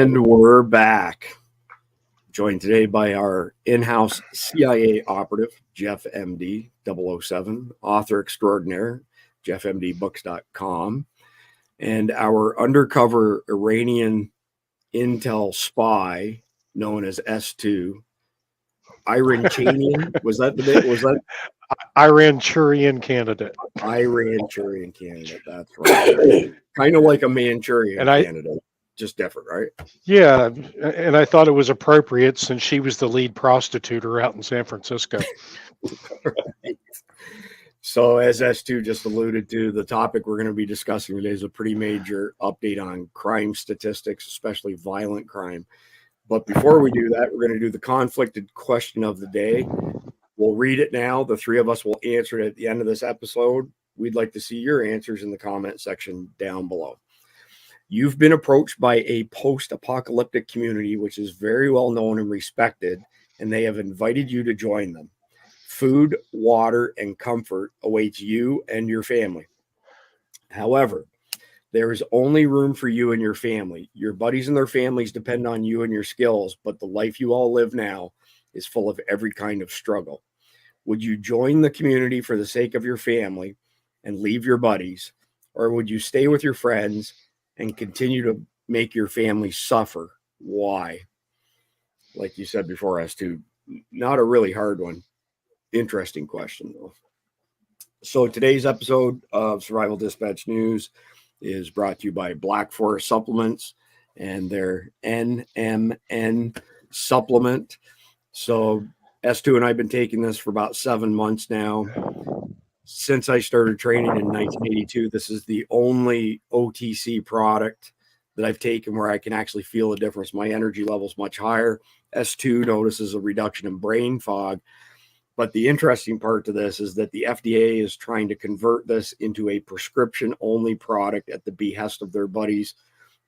And we're back. Joined today by our in-house CIA operative, Jeff Emde, 007, author extraordinaire, jeffmdbooks.com, and our undercover Iranian intel spy known as S2, Iranian. Was that the bit? Was that Iranian candidate? Iranian candidate. That's right. Kind of like a Manchurian candidate. Just different, right? Yeah, and I thought it was appropriate since she was the lead prostitute out in San Francisco. Right. So as S2 just alluded to, the topic we're going to be discussing today is a pretty major update on crime statistics, especially violent crime. But before we do that, we're going to do the conflicted question of the day. We'll read it now. The three of us will answer it at the end of this episode. We'd like to see your answers in the comment section down below. You've been approached by a post-apocalyptic community, which is very well known and respected, and they have invited you to join them. Food, water, and comfort awaits you and your family. However, there is only room for you and your family. Your buddies and their families depend on you and your skills, but the life you all live now is full of every kind of struggle. Would you join the community for the sake of your family and leave your buddies, or would you stay with your friends and continue to make your family suffer? Why? Like you said before, S2, not a really hard one. Interesting question, though. So today's episode of Survival Dispatch News is brought to you by Black Forest Supplements and their NMN supplement. So S2 and I have been taking this for about 7 months now. Since I started training in 1982, this is the only OTC product that I've taken where I can actually feel a difference. My energy level is much higher. S2 notices a reduction in brain fog. But the interesting part to this is that the FDA is trying to convert this into a prescription-only product at the behest of their buddies,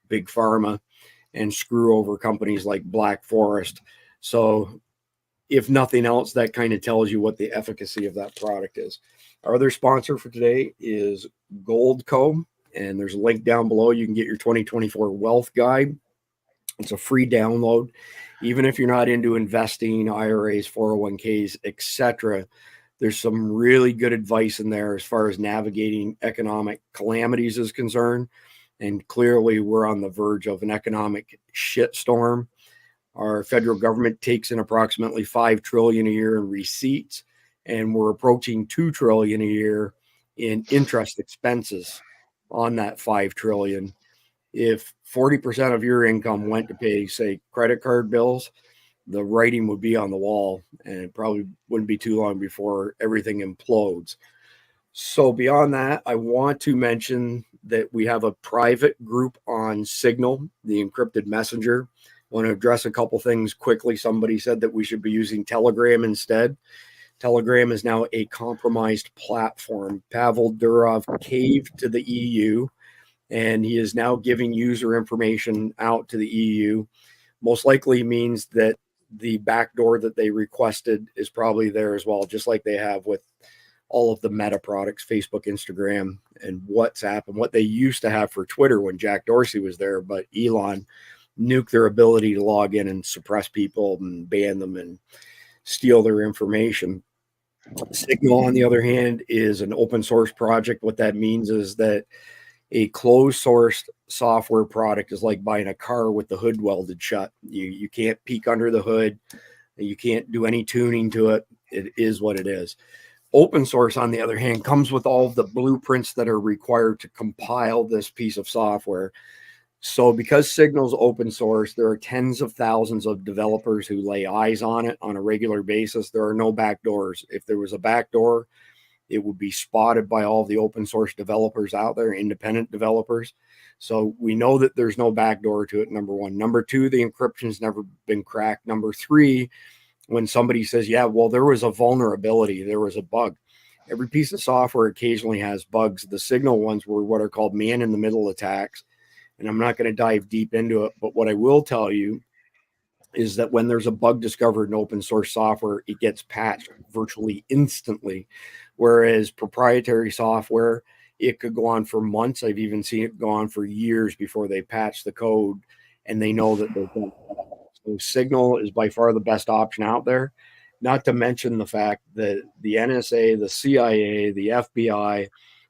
Big Pharma, and screw over companies like Black Forest. So if nothing else, that kind of tells you what the efficacy of that product is. Our other sponsor for today is Goldco, and there's a link down below. You can get your 2024 Wealth Guide. It's a free download. Even if you're not into investing, IRAs, 401ks, etc., there's some really good advice in there as far as navigating economic calamities is concerned. And clearly, we're on the verge of an economic shitstorm. Our federal government takes in approximately $5 trillion a year in receipts, and we're approaching $2 trillion a year in interest expenses on that $5 trillion. If 40% of your income went to pay, say, credit card bills, the writing would be on the wall, and it probably wouldn't be too long before everything implodes. So beyond that, I want to mention that we have a private group on Signal, the encrypted messenger. I want to address a couple things quickly. Somebody said that we should be using Telegram instead. Telegram is now a compromised platform. Pavel Durov caved to the EU, and he is now giving user information out to the EU. Most likely means that the backdoor that they requested is probably there as well, just like they have with all of the Meta products, Facebook, Instagram, and WhatsApp, and what they used to have for Twitter when Jack Dorsey was there. But Elon nuked their ability to log in and suppress people and ban them and steal their information. Signal, on the other hand, is an open source project. What that means is that a closed source software product is like buying a car with the hood welded shut. You can't peek under the hood. You can't do any tuning to it. It is what it is. Open source, on the other hand, comes with all of the blueprints that are required to compile this piece of software. So because Signal's open source, there are tens of thousands of developers who lay eyes on it on a regular basis. There are no backdoors. If there was a backdoor, it would be spotted by all the open source developers out there, independent developers. So we know that there's no backdoor to it, number one. Number two, the encryption's never been cracked. Number three, when somebody says, yeah, well, there was a vulnerability, there was a bug. Every piece of software occasionally has bugs. The Signal ones were what are called man-in-the-middle attacks. And I'm not going to dive deep into it, but what I will tell you is that when there's a bug discovered in open source software, it gets patched virtually instantly. Whereas proprietary software, it could go on for months. I've even seen it go on for years before they patch the code and they know that they're done. So Signal is by far the best option out there. Not to mention the fact that the NSA, the CIA, the FBI,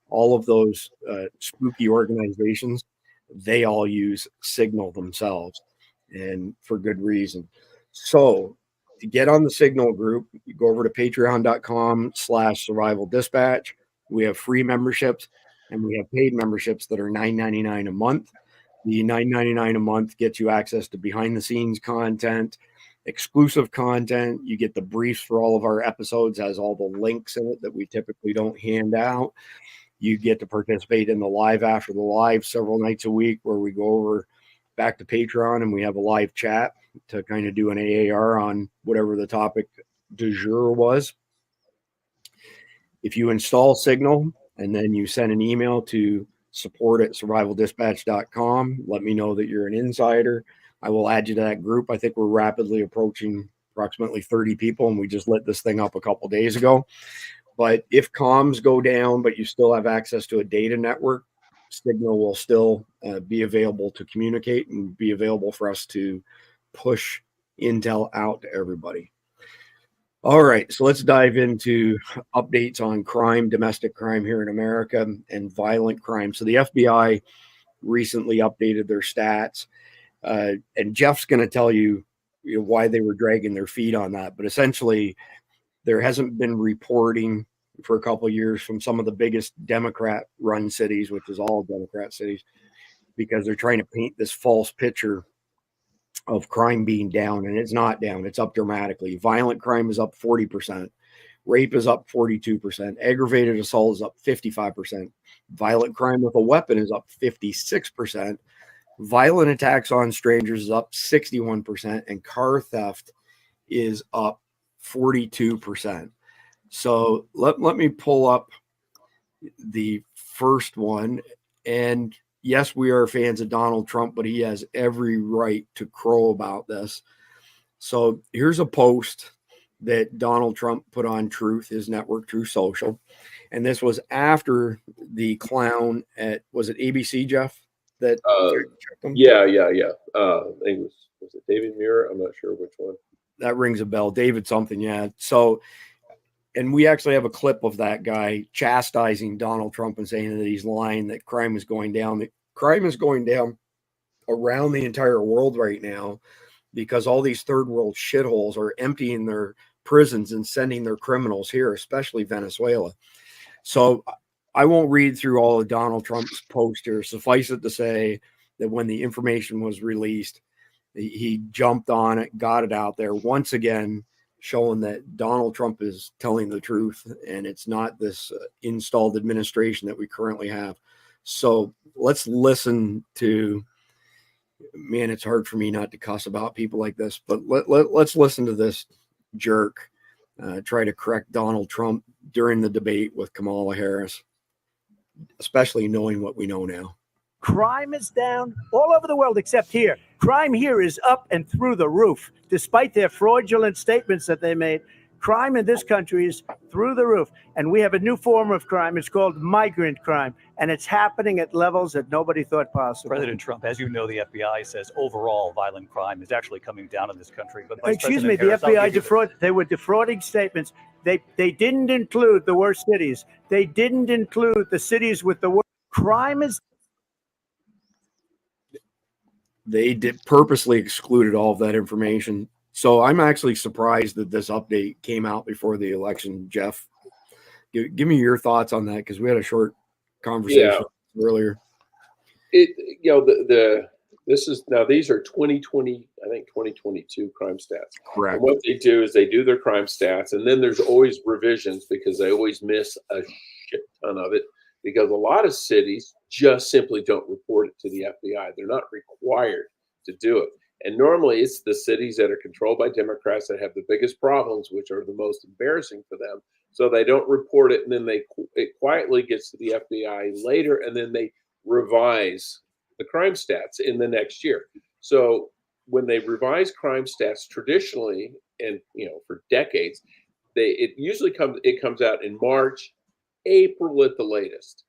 all of those spooky organizations, they all use Signal themselves, and for good reason. So to get on the Signal group, you go over to patreon.com/survival dispatch. We have free memberships and we have paid memberships that are $9.99 a month. The $9.99 a month gets you access to behind the scenes content, exclusive content. You get the briefs for all of our episodes, has all the links in it that we typically don't hand out. You get to participate in the live after the live several nights a week, where we go over back to Patreon and we have a live chat to kind of do an AAR on whatever the topic du jour was. If you install Signal and then you send an email to support@survivaldispatch.com, let me know that you're an insider. I will add you to that group. I think we're rapidly approaching approximately 30 people, and we just lit this thing up a couple days ago. But if comms go down, but you still have access to a data network, Signal will still be available to communicate and be available for us to push intel out to everybody. All right, so let's dive into updates on crime, domestic crime here in America, and violent crime. So the FBI recently updated their stats, and Jeff's going to tell you, why they were dragging their feet on that. But essentially, there hasn't been reporting for a couple of years from some of the biggest Democrat-run cities, which is all Democrat cities, because they're trying to paint this false picture of crime being down, and it's not down. It's up dramatically. Violent crime is up 40%. Rape is up 42%. Aggravated assault is up 55%. Violent crime with a weapon is up 56%. Violent attacks on strangers is up 61%. And car theft is up 42%. So let me pull up the first one. And yes, we are fans of Donald Trump, but he has every right to crow about this. So here's a post that Donald Trump put on Truth, his network, Truth Social. And this was after the clown at, was it ABC, Jeff? That yeah. I think was it David Muir? I'm not sure which one. That rings a bell. David something, yeah. So, and we actually have a clip of that guy chastising Donald Trump and saying that he's lying, that crime is going down. That crime is going down around the entire world right now because all these third world shitholes are emptying their prisons and sending their criminals here, especially Venezuela. So I won't read through all of Donald Trump's posts here. Suffice it to say that when the information was released, he jumped on it, got it out there once again, showing that Donald Trump is telling the truth and it's not this installed administration that we currently have. So let's listen to, man, it's hard for me not to cuss about people like this, but let's listen to this jerk try to correct Donald Trump during the debate with Kamala Harris, especially knowing what we know now. Crime is down all over the world except here. Crime here is up and through the roof. Despite their fraudulent statements that they made, crime in this country is through the roof. And we have a new form of crime. It's called migrant crime. And it's happening at levels that nobody thought possible. President Trump, as you know, the FBI says overall violent crime is actually coming down in this country. But excuse me, the FBI they were defrauding statements. They didn't include the worst cities. They didn't include the cities with the worst crime is. They did purposely excluded all of that information. So I'm actually surprised that this update came out before the election. Jeff, give me your thoughts on that, because we had a short conversation earlier. This is now, these are 2020, I think 2022 crime stats. Correct. And what they do is they do their crime stats, and then there's always revisions because they always miss a shit ton of it, because a lot of cities just simply don't report it to the FBI. They're not required to do it. And normally it's the cities that are controlled by Democrats that have the biggest problems, which are the most embarrassing for them. So they don't report it, and then it quietly gets to the FBI later, and then they revise the crime stats in the next year. So when they revise crime stats traditionally, and for decades, it usually comes out in March, April at the latest.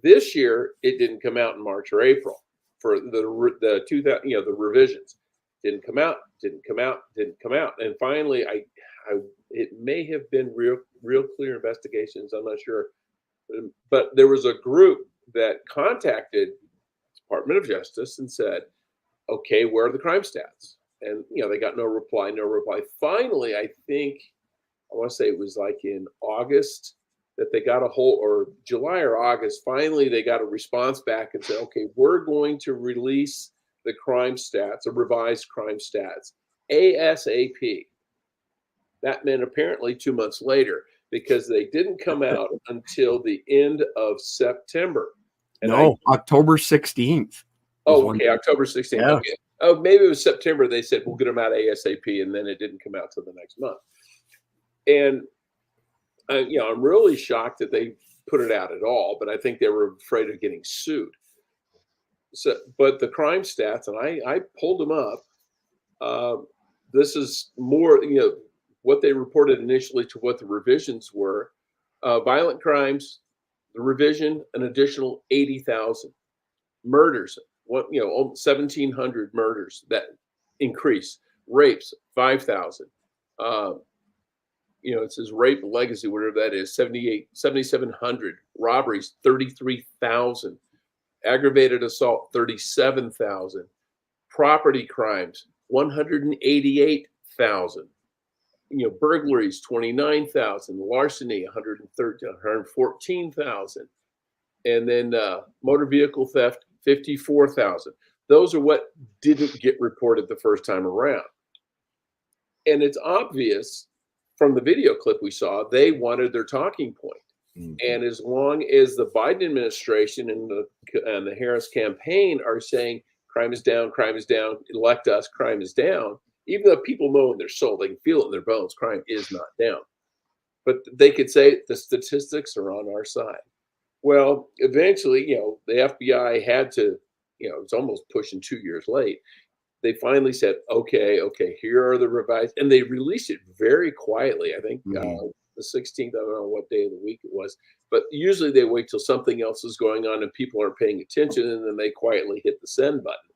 This year, it didn't come out in March or April for the 2000, the revisions. Didn't come out, and finally, it may have been real clear investigations. I'm not sure, but there was a group that contacted Department of Justice and said, "Okay, where are the crime stats?" And they got no reply. Finally, I want to say it was like in August that they got or July or August. Finally, they got a response back and said, "Okay, we're going to release the crime stats, or revised crime stats, ASAP." That meant apparently 2 months later, because they didn't come out until the end of September. And October 16th. Okay, October 16th. Yeah. Okay. Oh, maybe it was September. They said, we'll get them out ASAP, and then it didn't come out till the next month. And, I'm really shocked that they put it out at all, but I think they were afraid of getting sued. So, but the crime stats, and I pulled them up. This is more, what they reported initially to what the revisions were. Violent crimes, the revision, an additional 80,000. Murders, 1,700 murders, that increase. Rapes, 5,000. It says rape legacy, whatever that is, 7,700. Robberies, 33,000. Aggravated assault, 37,000. Property crimes, 188,000. Burglaries, 29,000. Larceny, 114,000. And then motor vehicle theft, 54,000. Those are what didn't get reported the first time around. And it's obvious from the video clip we saw, they wanted their talking point. Mm-hmm. And as long as the Biden administration and the Harris campaign are saying crime is down, elect us, crime is down, even though people know in their soul, they can feel it in their bones, crime is not down. But they could say the statistics are on our side. Well, eventually, the FBI had to, it's almost pushing 2 years late. They finally said, okay, here are the revised, and they released it very quietly. I think the 16th, I don't know what day of the week it was, but usually they wait till something else is going on and people aren't paying attention, and then they quietly hit the send button.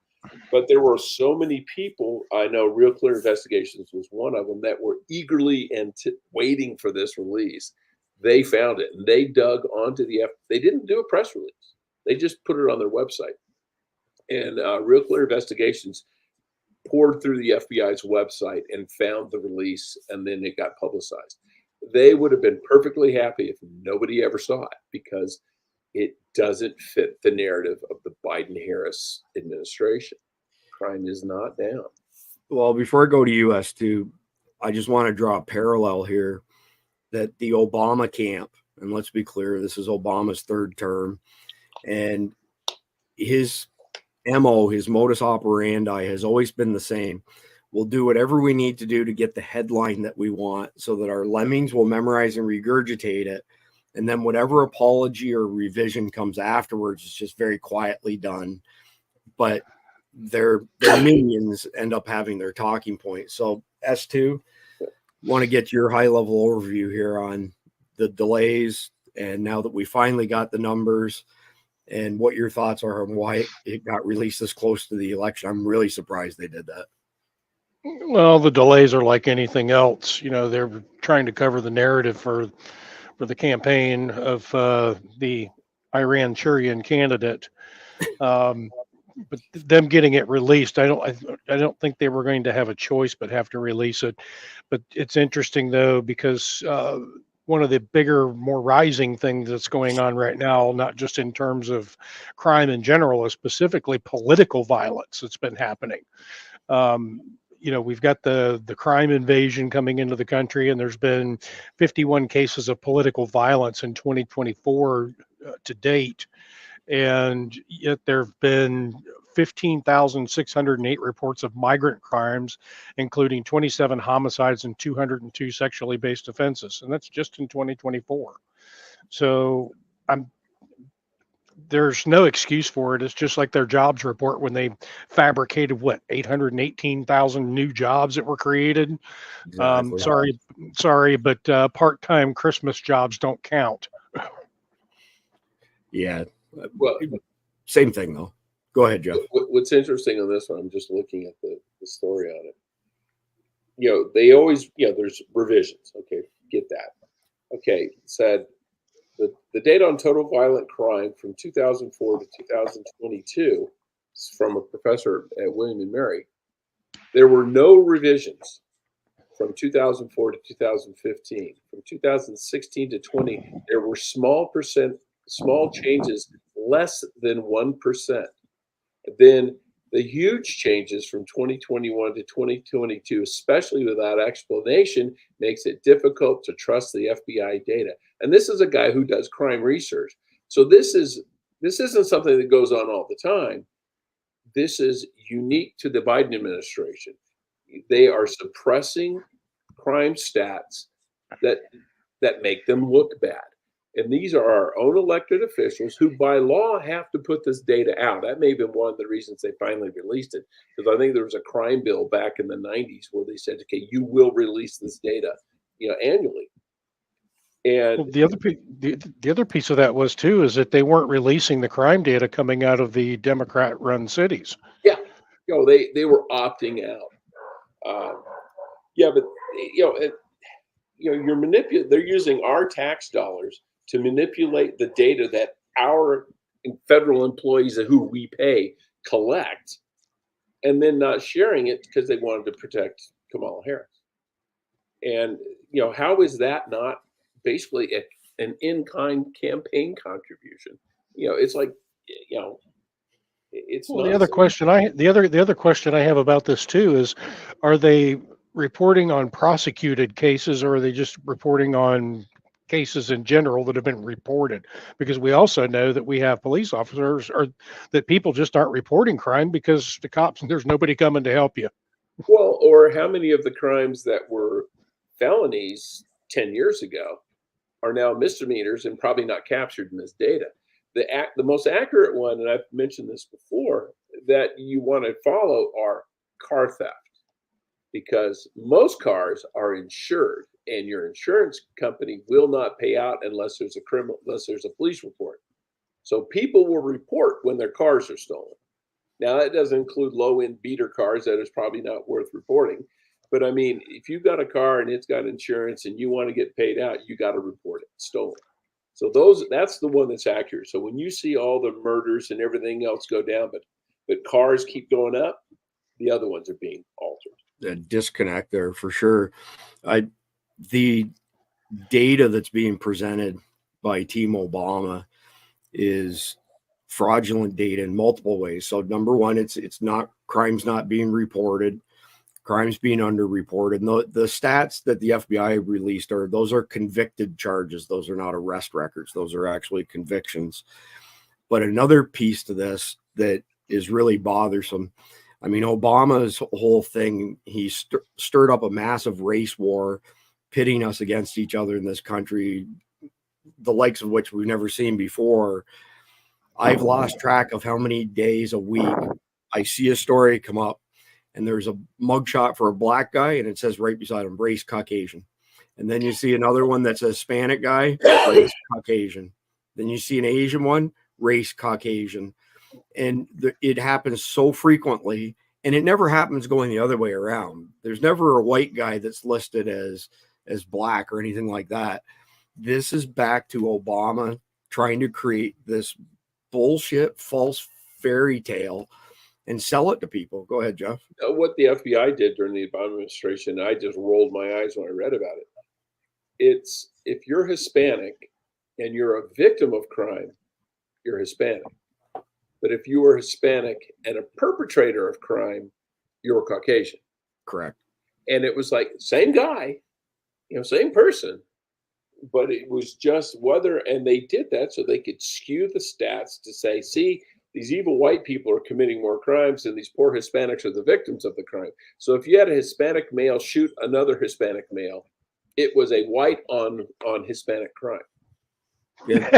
But there were so many people, I know Real Clear Investigations was one of them, that were eagerly waiting for this release. They found it, and they dug onto they didn't do a press release. They just put it on their website. And Real Clear Investigations poured through the FBI's website and found the release, and then it got publicized. They would have been perfectly happy if nobody ever saw it, because it doesn't fit the narrative of the Biden-Harris administration. Crime is not down. Well, before I go to US2, I just want to draw a parallel here that the Obama camp, and let's be clear, this is Obama's third term, and his MO, his modus operandi has always been the same. We'll do whatever we need to do to get the headline that we want so that our lemmings will memorize and regurgitate it. And then whatever apology or revision comes afterwards is just very quietly done. But their minions end up having their talking point. So S2, want to get your high level overview here on the delays, and now that we finally got the numbers, and what your thoughts are on why it got released this close to the election. I'm really surprised they did that. Well, the delays are like anything else. They're trying to cover the narrative for the campaign of the Iran-Syrian candidate. But them getting it released, I don't think they were going to have a choice but have to release it. But it's interesting though, because one of the bigger, more rising things that's going on right now, not just in terms of crime in general, is specifically political violence that's been happening. We've got the crime invasion coming into the country, and there's been 51 cases of political violence in 2024 to date. And yet there have been 15,608 reports of migrant crimes, including 27 homicides and 202 sexually based offenses. And that's just in 2024. So there's no excuse for it. It's just like their jobs report when they fabricated 818,000 new jobs that were created. Exactly. Sorry, but part-time Christmas jobs don't count. Yeah. Well, same thing though. Go ahead, Jeff. What's interesting on this one, I'm just looking at the story on it. They always, there's revisions. Okay, get that. Okay, it said the data on total violent crime from 2004 to 2022 is from a professor at William and Mary. There were no revisions from 2004 to 2015. From 2016 to 20, there were small changes, less than 1%. Then the huge changes from 2021 to 2022, especially without explanation, makes it difficult to trust the FBI data. And this is a guy who does crime research. So this isn't something that goes on all the time. This is unique to the Biden administration. They are suppressing crime stats that make them look bad. And these are our own elected officials who by law have to put this data out. That may have been one of the reasons they finally released it. Because I think there was a crime bill back in the 90s where they said, okay, you will release this data, annually. And Well, the other piece of that was too is that they weren't releasing the crime data coming out of the Democrat-run cities. yeah, they were opting out. But they're using our tax dollars to manipulate the data that our federal employees who we pay collect, and then not sharing it because they wanted to protect Kamala Harris. And how is that not basically an in-kind campaign contribution? It's like it's Well, not. the other question I have about this too is, are they reporting on prosecuted cases, or are they just reporting on cases in general that have been reported? Because we also know that we have police officers, or that people just aren't reporting crime because the cops, there's nobody coming to help you. Well, or how many of the crimes that were felonies 10 years ago are now misdemeanors and probably not captured in this data? The most accurate one, and I've mentioned this before, that you want to follow are car theft, because most cars are insured, and your insurance company will not pay out unless there's a police report. So people will report when their cars are stolen. Now, that doesn't include low-end beater cars that is probably not worth reporting. But I mean, if you've got a car and it's got insurance and you want to get paid out, you got to report it stolen. So that's the one that's accurate. So when you see all the murders and everything else go down, but cars keep going up, the other ones are being altered. The disconnect there for sure. The data that's being presented by Team Obama is fraudulent data in multiple ways. So number one, it's not crimes not being reported, crimes being underreported. And the stats that the FBI released those are convicted charges. Those are not arrest records. Those are actually convictions. But another piece to this that is really bothersome, I mean, Obama's whole thing, he stirred up a massive race war, pitting us against each other in this country, the likes of which we've never seen before. I've lost track of how many days a week I see a story come up and there's a mugshot for a black guy and it says right beside him, race Caucasian. And then you see another one that's a Hispanic guy, race Caucasian. Then you see an Asian one, race Caucasian. And it happens so frequently, and it never happens going the other way around. There's never a white guy that's listed as black or anything like that. This is back to Obama trying to create this bullshit false fairy tale and sell it to people. Go ahead, Jeff. What the FBI did during the Obama administration, I just rolled my eyes when I read about it. It's if you're Hispanic and you're a victim of crime, you're Hispanic. But if you were Hispanic and a perpetrator of crime, you're Caucasian. Correct. And it was like, same guy, same person, but it was just whether, and they did that so they could skew the stats to say, see, these evil white people are committing more crimes and these poor Hispanics are the victims of the crime. So if you had a Hispanic male shoot another Hispanic male, it was a white on Hispanic crime. Yeah,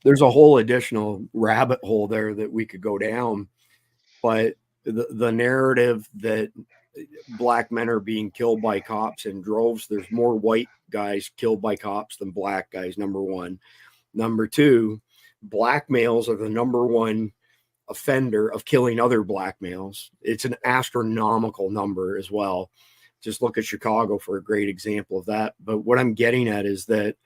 there's a whole additional rabbit hole there that we could go down, but the narrative that black men are being killed by cops in droves, there's more white guys killed by cops than black guys, number one. Number two, black males are the number one offender of killing other black males. It's an astronomical number as well. Just look at Chicago for a great example of that. But what I'm getting at is that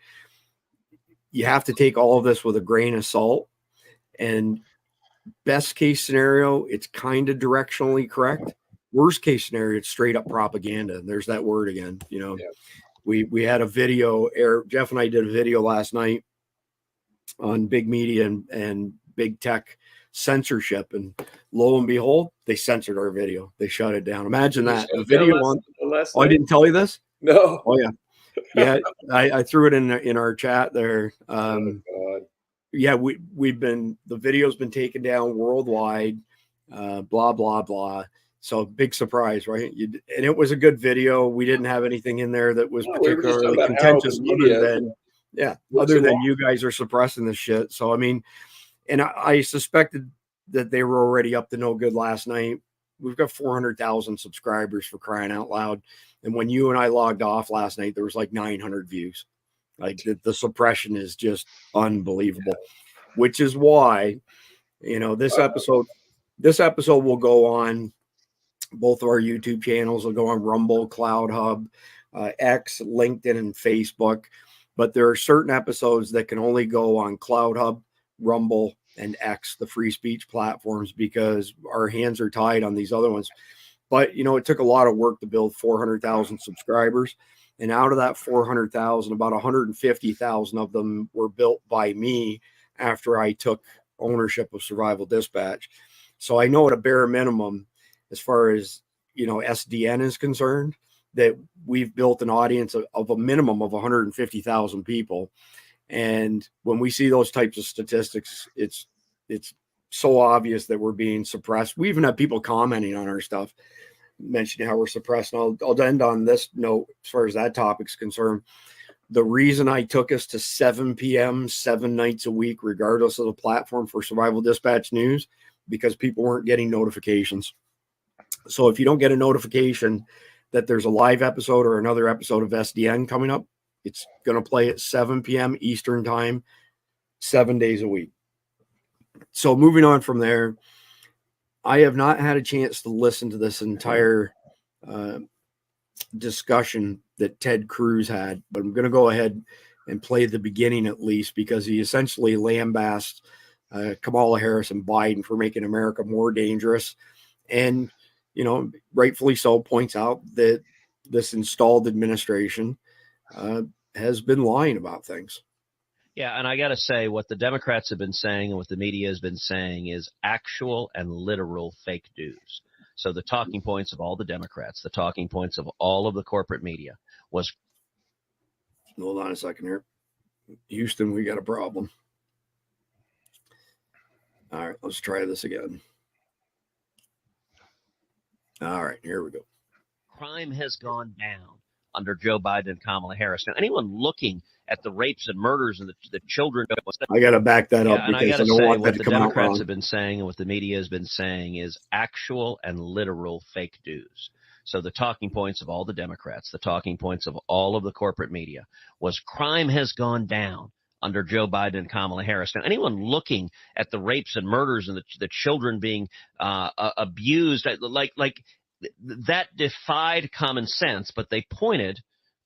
you have to take all of this with a grain of salt. And best case scenario, it's kind of directionally correct. Worst case scenario, it's straight up propaganda. There's that word again. You know, we had a video. Jeff and I did a video last night on big media and big tech censorship, and lo and behold, they censored our video. They shut it down. Imagine that. The video on. Oh, I didn't tell you this. No. Oh yeah, yeah. I threw it in our chat there. Yeah, the video's been taken down worldwide. Blah blah blah. So big surprise, right? And it was a good video. We didn't have anything in there that was particularly contentious, other than you guys are suppressing this shit. So I mean, and I suspected that they were already up to no good last night. We've got 400,000 subscribers, for crying out loud. And when you and I logged off last night, there was like 900 views. Like the suppression is just unbelievable, which is why, you know, this episode will go on both of our YouTube channels. Will go on Rumble, Cloud Hub, X, LinkedIn, and Facebook. But there are certain episodes that can only go on Cloud Hub, Rumble, and X, the free speech platforms, because our hands are tied on these other ones. But, you know, it took a lot of work to build 400,000 subscribers. And out of that 400,000, about 150,000 of them were built by me after I took ownership of Survival Dispatch. So I know at a bare minimum, as far as, you know, SDN is concerned, that we've built an audience of a minimum of 150,000 people. And when we see those types of statistics, it's so obvious that we're being suppressed. We even have people commenting on our stuff, mentioning how we're suppressed. And I'll end on this note as far as that topic's concerned. The reason I took us to 7 p.m., 7 nights a week, regardless of the platform, for Survival Dispatch News, because people weren't getting notifications. So if you don't get a notification that there's a live episode or another episode of SDN coming up, it's going to play at 7 p.m. Eastern time, 7 days a week. So moving on from there, I have not had a chance to listen to this entire discussion that Ted Cruz had, but I'm going to go ahead and play the beginning at least, because he essentially lambasted Kamala Harris and Biden for making America more dangerous. And, you know, rightfully so, points out that this installed administration has been lying about things. Yeah, and I got to say, what the Democrats have been saying and what the media has been saying is actual and literal fake news. So the talking points of all the Democrats, the talking points of all of the corporate media was... Hold on a second here. Houston, we got a problem. All right, let's try this again. All right, here we go. Crime has gone down under Joe Biden and Kamala Harris. Now, anyone looking at the rapes and murders and the children... I got to back that up, and because I I don't say, want that what to the come out Democrats wrong. have been saying and what the media has been saying is actual and literal fake news. So the talking points of all the Democrats, the talking points of all of the corporate media was crime has gone down under Joe Biden and Kamala Harris. Now, anyone looking at the rapes and murders and the children being abused, like that defied common sense, but they pointed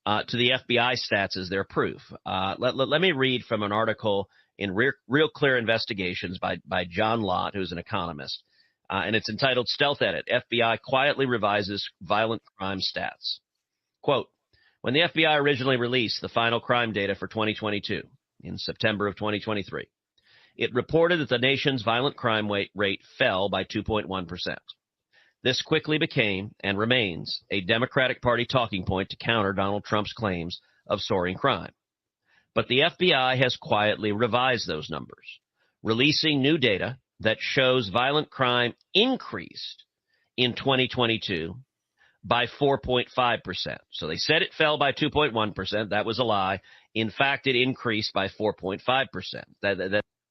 to the FBI stats as their proof. Let me read from an article in Real Clear Investigations by John Lott, who's an economist, and it's entitled Stealth Edit, FBI Quietly Revises Violent Crime Stats. Quote, when the FBI originally released the final crime data for 2022 in September of 2023, it reported that the nation's violent crime rate fell by 2.1%. This quickly became and remains a Democratic Party talking point to counter Donald Trump's claims of soaring crime. But the FBI has quietly revised those numbers, releasing new data that shows violent crime increased in 2022 by 4.5%. So they said it fell by 2.1%. That was a lie. In fact, it increased by 4.5%.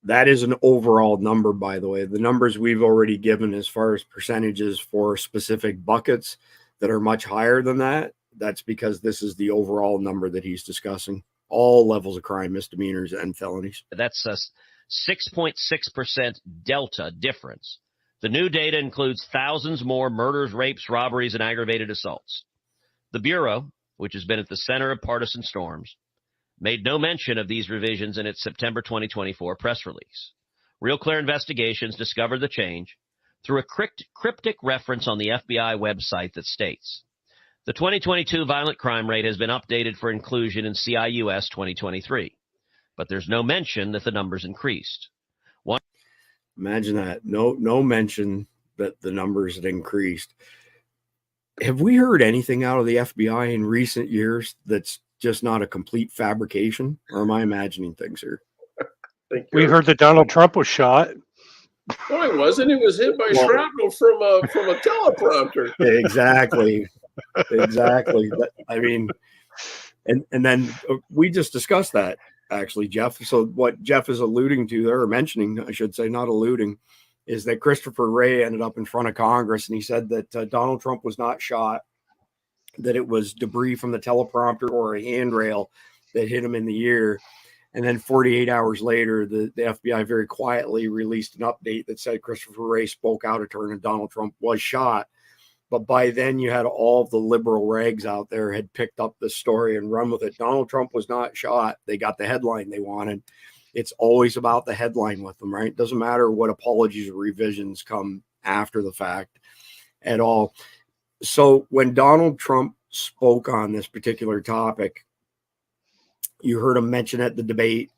That is an overall number, by the way. The numbers we've already given as far as percentages for specific buckets that are much higher than that, that's because this is the overall number that he's discussing. All levels of crime, misdemeanors and felonies. That's 6.6% delta difference. The new data includes thousands more murders, rapes, robberies, and aggravated assaults. The Bureau, which has been at the center of partisan storms, made no mention of these revisions in its September 2024 press release. Real Clear Investigations discovered the change through a cryptic reference on the FBI website that states, the 2022 violent crime rate has been updated for inclusion in CIUS 2023, but there's no mention that the numbers increased. Imagine that. No mention that the numbers had increased. Have we heard anything out of the FBI in recent years that's just not a complete fabrication? Or am I imagining things here? We heard that Donald Trump was shot. No, he wasn't. He was hit by shrapnel from a teleprompter. Exactly. I mean, and then we just discussed that, actually, Jeff. So what Jeff is alluding to there, or mentioning, I should say, not alluding, is that Christopher Wray ended up in front of Congress, and he said that Donald Trump was not shot, that it was debris from the teleprompter or a handrail that hit him in the ear. And then 48 hours later, the FBI very quietly released an update that said Christopher Wray spoke out of turn and Donald Trump was shot. But by then, you had all of the liberal rags out there had picked up the story and run with it. Donald Trump was not shot. They got the headline they wanted. It's always about the headline with them, right? It doesn't matter what apologies or revisions come after the fact at all. So when Donald Trump spoke on this particular topic, you heard him mention at the debate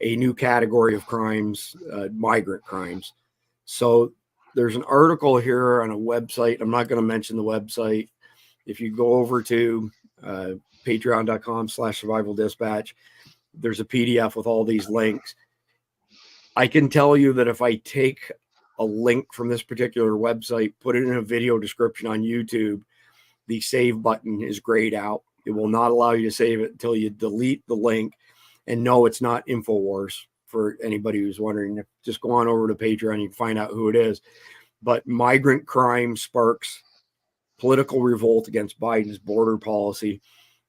a new category of crimes, migrant crimes. So there's an article here on a website. I'm not going to mention the website. If you go over to patreon.com/survival dispatch, there's a PDF with all these links. I can tell you that if I take a link from this particular website, put it in a video description on YouTube, the save button is grayed out. It will not allow you to save it until you delete the link. And no, it's not InfoWars for anybody who's wondering. Just go on over to Patreon, you can find out who it is. But migrant crime sparks political revolt against Biden's border policy.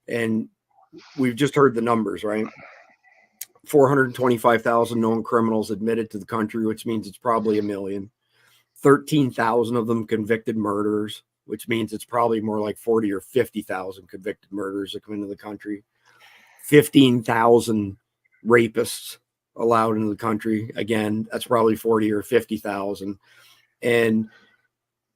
And we've just heard the numbers, right? 425,000 known criminals admitted to the country, which means it's probably a million. 13,000 of them convicted murderers, which means it's probably more like 40 or 50,000 convicted murderers that come into the country. 15,000 rapists allowed into the country. Again, that's probably 40 or 50,000. And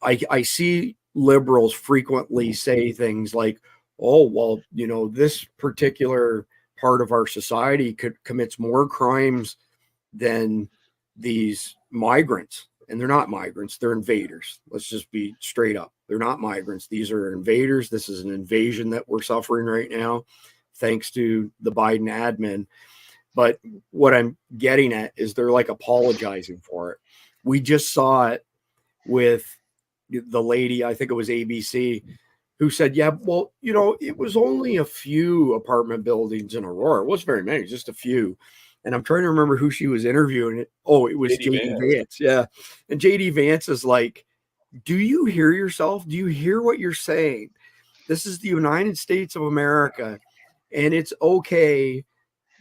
I see liberals frequently say things like, oh, well, you know, this particular part of our society commits more crimes than these migrants. And they're not migrants, they're invaders. Let's just be straight up. They're not migrants. These are invaders. This is an invasion that we're suffering right now, thanks to the Biden admin. But what I'm getting at is they're like apologizing for it. We just saw it with the lady, I think it was ABC, who said, yeah, well, you know, it was only a few apartment buildings in Aurora. It wasn't very many, just a few. And I'm trying to remember who she was interviewing. Oh, it was JD Vance. Yeah. And JD Vance is like, do you hear yourself? Do you hear what you're saying? This is the United States of America. And it's okay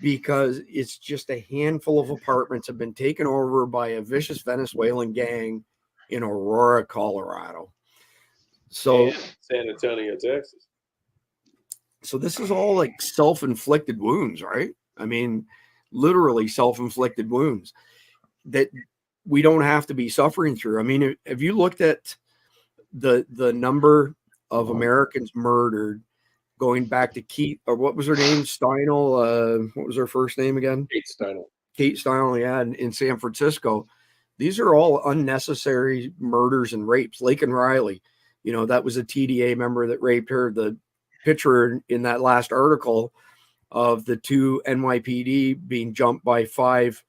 because it's just a handful of apartments have been taken over by a vicious Venezuelan gang in Aurora, Colorado. So and San Antonio, Texas. So this is all like self-inflicted wounds, right? I mean, literally self-inflicted wounds that we don't have to be suffering through. I mean, have you looked at the number of Americans murdered going back to Kate, or what was her name? Steinel. What was her first name again? Kate Steinel. Kate Steinel, yeah, in San Francisco. These are all unnecessary murders and rapes. Laken Riley, you know, that was a TDA member that raped her. The picture in that last article of the two NYPD being jumped by 5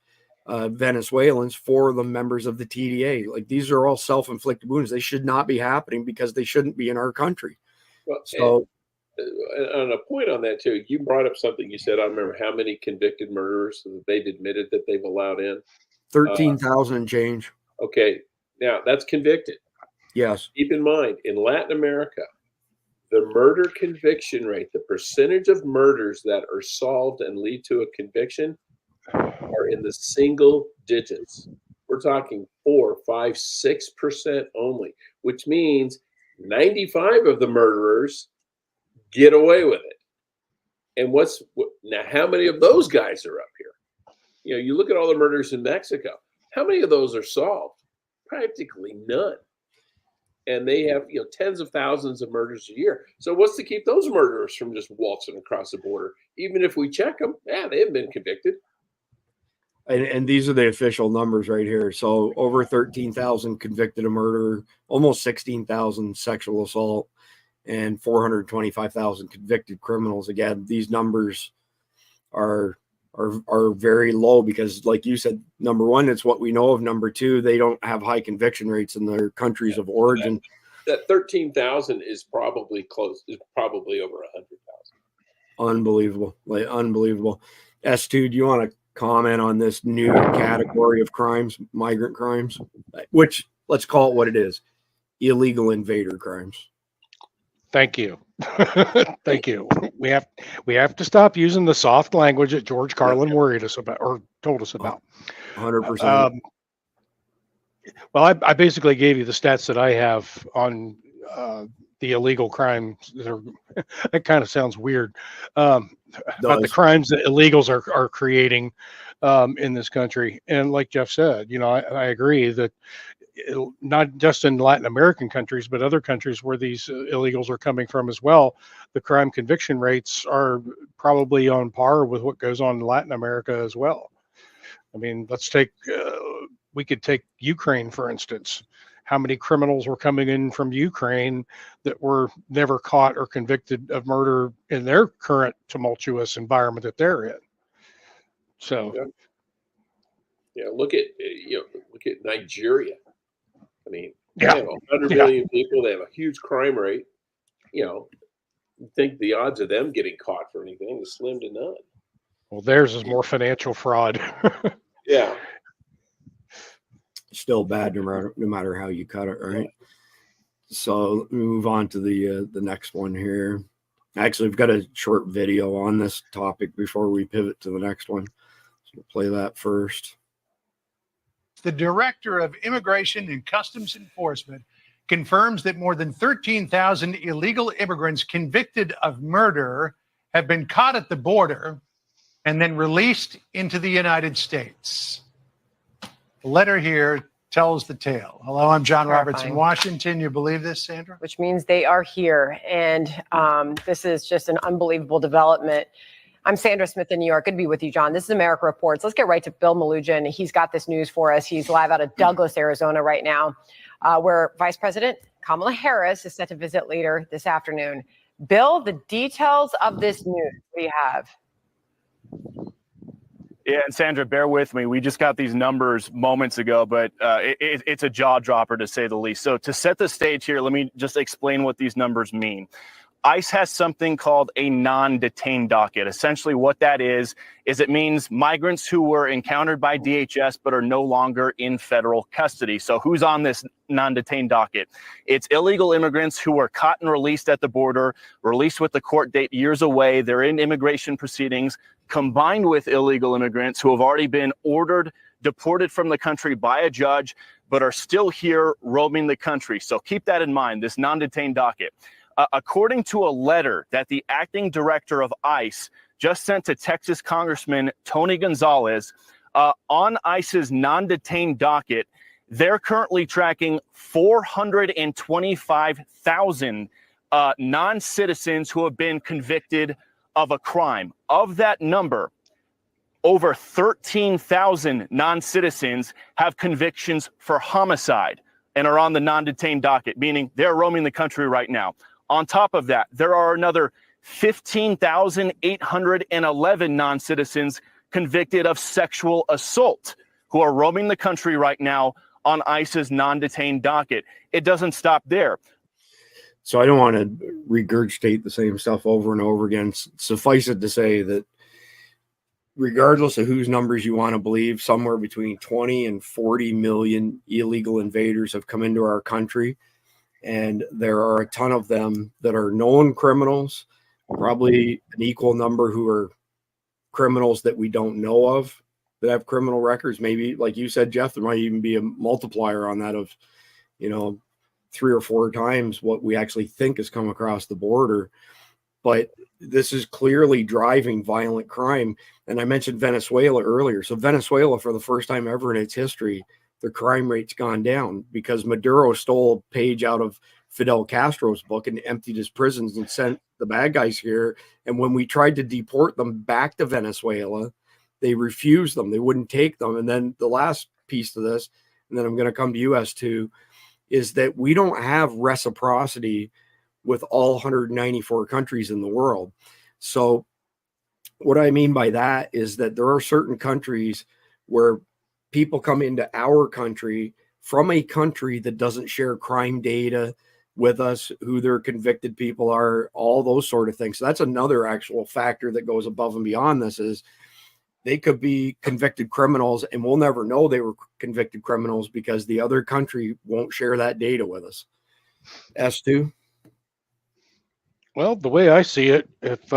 Venezuelans, 4 of them members of the TDA. Like, these are all self-inflicted wounds. They should not be happening because they shouldn't be in our country. Well, so, on a point on that too, you brought up something. You said, I remember how many convicted murderers that they've admitted that they've allowed in. 13,000 and change. Okay, now that's convicted. Yes. Keep in mind, in Latin America, the murder conviction rate, the percentage of murders that are solved and lead to a conviction, are in the single digits. We're talking 4, 5, 6% only, which means 95 of the murderers get away with it. And now, how many of those guys are up here? You know, you look at all the murders in Mexico. How many of those are solved? Practically none. And they have, you know, tens of thousands of murders a year. So what's to keep those murderers from just waltzing across the border? Even if we check them, they haven't been convicted. And these are the official numbers right here. So over 13,000 convicted of murder, almost 16,000 sexual assault, and 425,000 convicted criminals. Again, these numbers are very low because, like you said, number one, it's what we know of. Number two, they don't have high conviction rates in their countries of origin. That 13,000 is probably over 100,000. Unbelievable, like unbelievable. S2, do you want to comment on this new category of crimes, migrant crimes, which, let's call it what it is, illegal invader crimes? Thank you. Thank you. We have to stop using the soft language that George Carlin worried us about or told us about. 100%. Well, I basically gave you the stats that I have on the illegal crimes that are. It kind of sounds weird about the crimes that illegals are creating in this country. And like Jeff said, you know, I agree that not just in Latin American countries, but other countries where these illegals are coming from as well, the crime conviction rates are probably on par with what goes on in Latin America as well. I mean, we could take Ukraine, for instance. How many criminals were coming in from Ukraine that were never caught or convicted of murder in their current tumultuous environment that they're in? So, yeah, look at Nigeria. I mean, they have 100 million people. They have a huge crime rate. You know, you think the odds of them getting caught for anything is slim to none. Well, theirs is more financial fraud. Yeah. Still bad no matter how you cut it, right? So let me move on to the next one here. Actually, we've got a short video on this topic before we pivot to the next one. So we'll play that first. The Director of Immigration and Customs Enforcement confirms that more than 13,000 illegal immigrants convicted of murder have been caught at the border and then released into the United States. The letter here tells the tale. Hello, I'm John Roberts in Washington. You believe this, Sandra? Which means they are here. And this is just an unbelievable development. I'm Sandra Smith in New York. Good to be with you, John. This is America Reports. Let's get right to Bill Malugin. He's got this news for us. He's live out of Douglas, Arizona right now, where Vice President Kamala Harris is set to visit later this afternoon. Bill, the details of this news, what do you have? Yeah, and Sandra, bear with me. We just got these numbers moments ago, but it's a jaw dropper to say the least. So to set the stage here, let me just explain what these numbers mean. ICE has something called a non-detained docket. Essentially what that is it means migrants who were encountered by DHS but are no longer in federal custody. So who's on this non-detained docket? It's illegal immigrants who were caught and released at the border, released with the court date years away. They're in immigration proceedings, combined with illegal immigrants who have already been ordered, deported from the country by a judge, but are still here roaming the country. So keep that in mind, this non-detained docket. According to a letter that the acting director of ICE just sent to Texas Congressman Tony Gonzalez, on ICE's non-detained docket, they're currently tracking 425,000 non-citizens who have been convicted of a crime. Of that number, over 13,000 non-citizens have convictions for homicide and are on the non-detained docket, meaning they're roaming the country right now. On top of that, there are another 15,811 non-citizens convicted of sexual assault who are roaming the country right now on ICE's non-detained docket. It doesn't stop there. So I don't want to regurgitate the same stuff over and over again. Suffice it to say that regardless of whose numbers you want to believe, somewhere between 20 and 40 million illegal invaders have come into our country. And there are a ton of them that are known criminals, probably an equal number who are criminals that we don't know of. that have criminal records. Maybe, like you said, Jeff, there might even be a multiplier on that of, 3 or 4 times what we actually think has come across the border. But this is clearly driving violent crime. And I mentioned Venezuela earlier. So Venezuela, for the first time ever in its history, their crime rate's gone down because Maduro stole a page out of Fidel Castro's book and emptied his prisons and sent the bad guys here. And when we tried to deport them back to Venezuela, they refused them. They wouldn't take them. And then the last piece to this, and then I'm going to come to you, S2, is that we don't have reciprocity with all 194 countries in the world. So what I mean by that is that there are certain countries where people come into our country from a country that doesn't share crime data with us, who their convicted people are, all those sort of things. So that's another actual factor that goes above and beyond this, is they could be convicted criminals and we'll never know they were convicted criminals because the other country won't share that data with us. S2? Well, the way I see it, if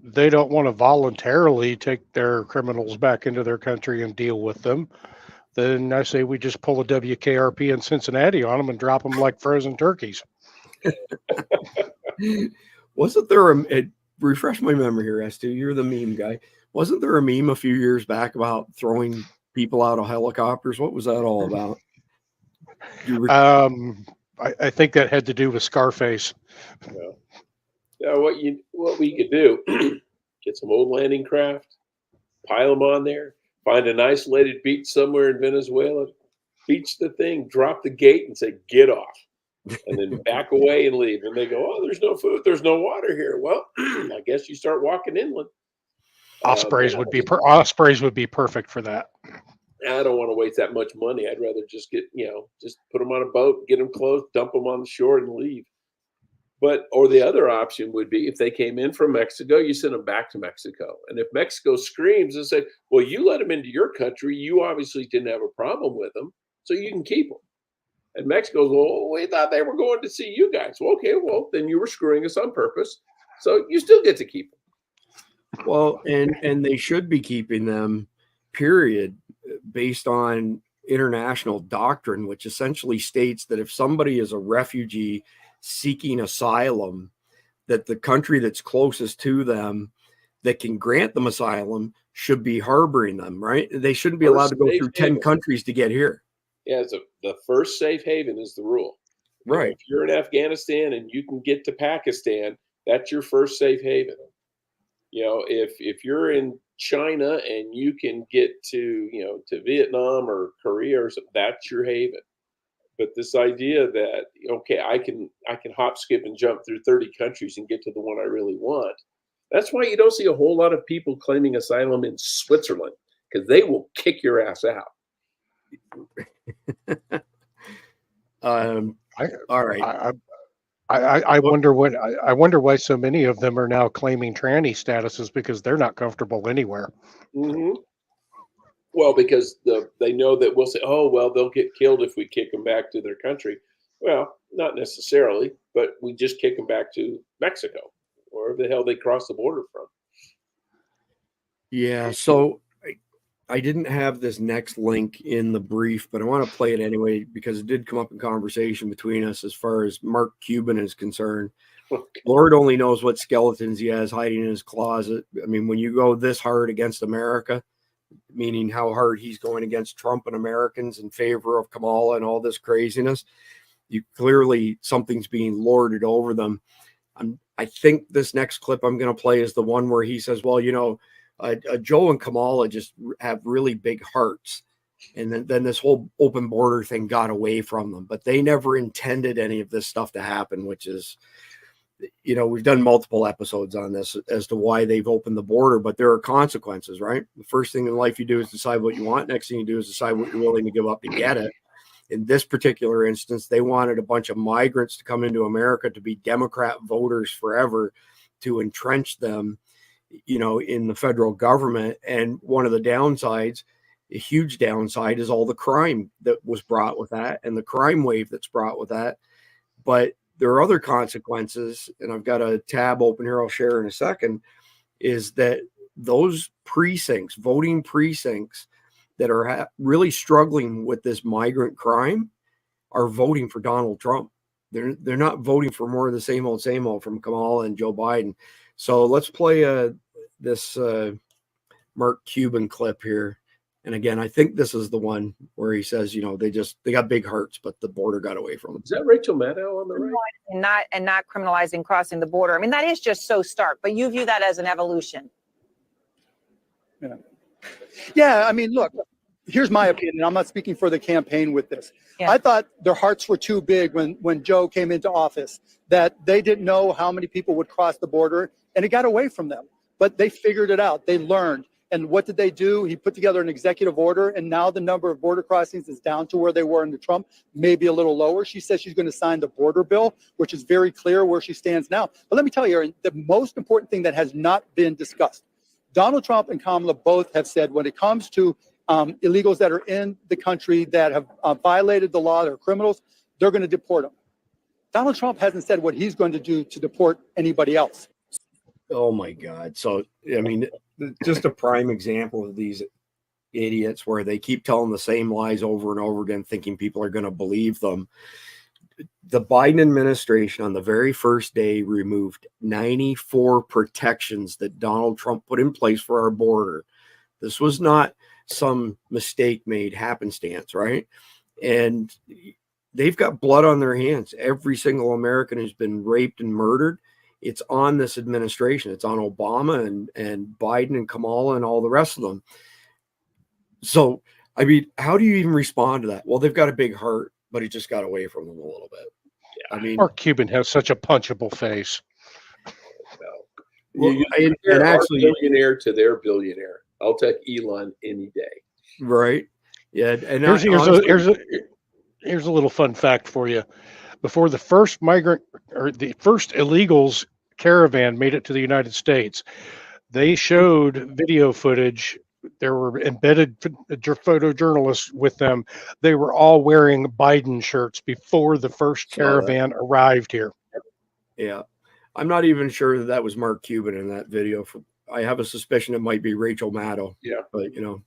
they don't want to voluntarily take their criminals back into their country and deal with them, then I say we just pull a WKRP in Cincinnati on them and drop them like frozen turkeys. Wasn't there refresh my memory here, S2, you're the meme guy. Wasn't there a meme a few years back about throwing people out of helicopters? What was that all about? I think that had to do with Scarface. Yeah, what we could do, get some old landing craft, pile them on there, find an isolated beach somewhere in Venezuela, beach the thing, drop the gate and say, get off. And then back away and leave. And they go, oh, there's no food, there's no water here. Well, I guess you start walking inland. Ospreys would be perfect for that. I don't want to waste that much money. I'd rather just just put them on a boat, get them closed, dump them on the shore and leave. Or the other option would be, if they came in from Mexico, you send them back to Mexico. And if Mexico screams and say, well, you let them into your country, you obviously didn't have a problem with them, so you can keep them. And Mexico goes, well, we thought they were going to see you guys. Well, okay, well, then you were screwing us on purpose. So you still get to keep them. Well, and they should be keeping them, period, based on international doctrine, which essentially states that if somebody is a refugee seeking asylum, that the country that's closest to them that can grant them asylum should be harboring them, right? They shouldn't be allowed to go through 10 countries to get here. Yeah, the first safe haven is the rule. Right. If you're in Afghanistan and you can get to Pakistan, that's your first safe haven. If you're in China and you can get to Vietnam or Korea or something, that's your haven. But this idea that, okay, I can hop, skip, and jump through 30 countries and get to the one I really want. That's why you don't see a whole lot of people claiming asylum in Switzerland, because they will kick your ass out. All right. I wonder why so many of them are now claiming tranny statuses, because they're not comfortable anywhere. Mm-hmm. Well, because they know that we'll say, oh, well, they'll get killed if we kick them back to their country. Well, not necessarily, but we just kick them back to Mexico, or the hell they cross the border from. Yeah, so I didn't have this next link in the brief, but I want to play it anyway because it did come up in conversation between us as far as Mark Cuban is concerned. Okay. Lord only knows what skeletons he has hiding in his closet. I mean, when you go this hard against America, meaning how hard he's going against Trump and Americans in favor of Kamala and all this craziness, you clearly something's being lorded over them. I think this next clip I'm going to play is the one where he says, well, Joe and Kamala just have really big hearts. And then this whole open border thing got away from them, but they never intended any of this stuff to happen, which is, we've done multiple episodes on this as to why they've opened the border, but there are consequences, right? The first thing in life you do is decide what you want. Next thing you do is decide what you're willing to give up to get it. In this particular instance, they wanted a bunch of migrants to come into America to be Democrat voters forever, to entrench them, in the federal government. And one of the downsides, a huge downside, is all the crime that was brought with that and the crime wave that's brought with that. But there are other consequences, and I've got a tab open here I'll share in a second, is that those precincts, voting precincts that are really struggling with this migrant crime are voting for Donald Trump. They're not voting for more of the same old from Kamala and Joe Biden. So let's play this Mark Cuban clip here. And again, I think this is the one where he says, you know, they got big hearts, but the border got away from them. Is that Rachel Maddow on the right? And not criminalizing crossing the border. I mean, that is just so stark, but you view that as an evolution. Yeah, I mean, look, here's my opinion. I'm not speaking for the campaign with this. Yeah. I thought their hearts were too big when Joe came into office, that they didn't know how many people would cross the border, and it got away from them. But they figured it out. They learned. And what did they do? He put together an executive order, and now the number of border crossings is down to where they were under Trump, maybe a little lower. She says she's going to sign the border bill, which is very clear where she stands now. But let me tell you, Aaron, the most important thing that has not been discussed, Donald Trump and Kamala both have said when it comes to illegals that are in the country that have violated the law, they're criminals, they're going to deport them. Donald Trump hasn't said what he's going to do to deport anybody else. Oh my God. So, I mean, just a prime example of these idiots where they keep telling the same lies over and over again, thinking people are going to believe them. The Biden administration on the very first day removed 94 protections that Donald Trump put in place for our border. This was not some mistake made happenstance, right? And they've got blood on their hands. Every single American who's been raped and murdered, it's on this administration. It's on Obama and Biden and Kamala and all the rest of them. So, I mean, how do you even respond to that? Well, they've got a big heart, but it just got away from them a little bit. I mean, Mark Cuban has such a punchable face. Well, and actually, billionaire to their billionaire. I'll take Elon any day. Right. Yeah. And here's a little fun fact for you. Before the first the first illegals caravan made it to the United States, they showed video footage. There were embedded photojournalists with them. They were all wearing Biden shirts before the first caravan arrived here. Yeah. I'm not even sure that was Mark Cuban in that video. I have a suspicion it might be Rachel Maddow. Yeah. But, you know,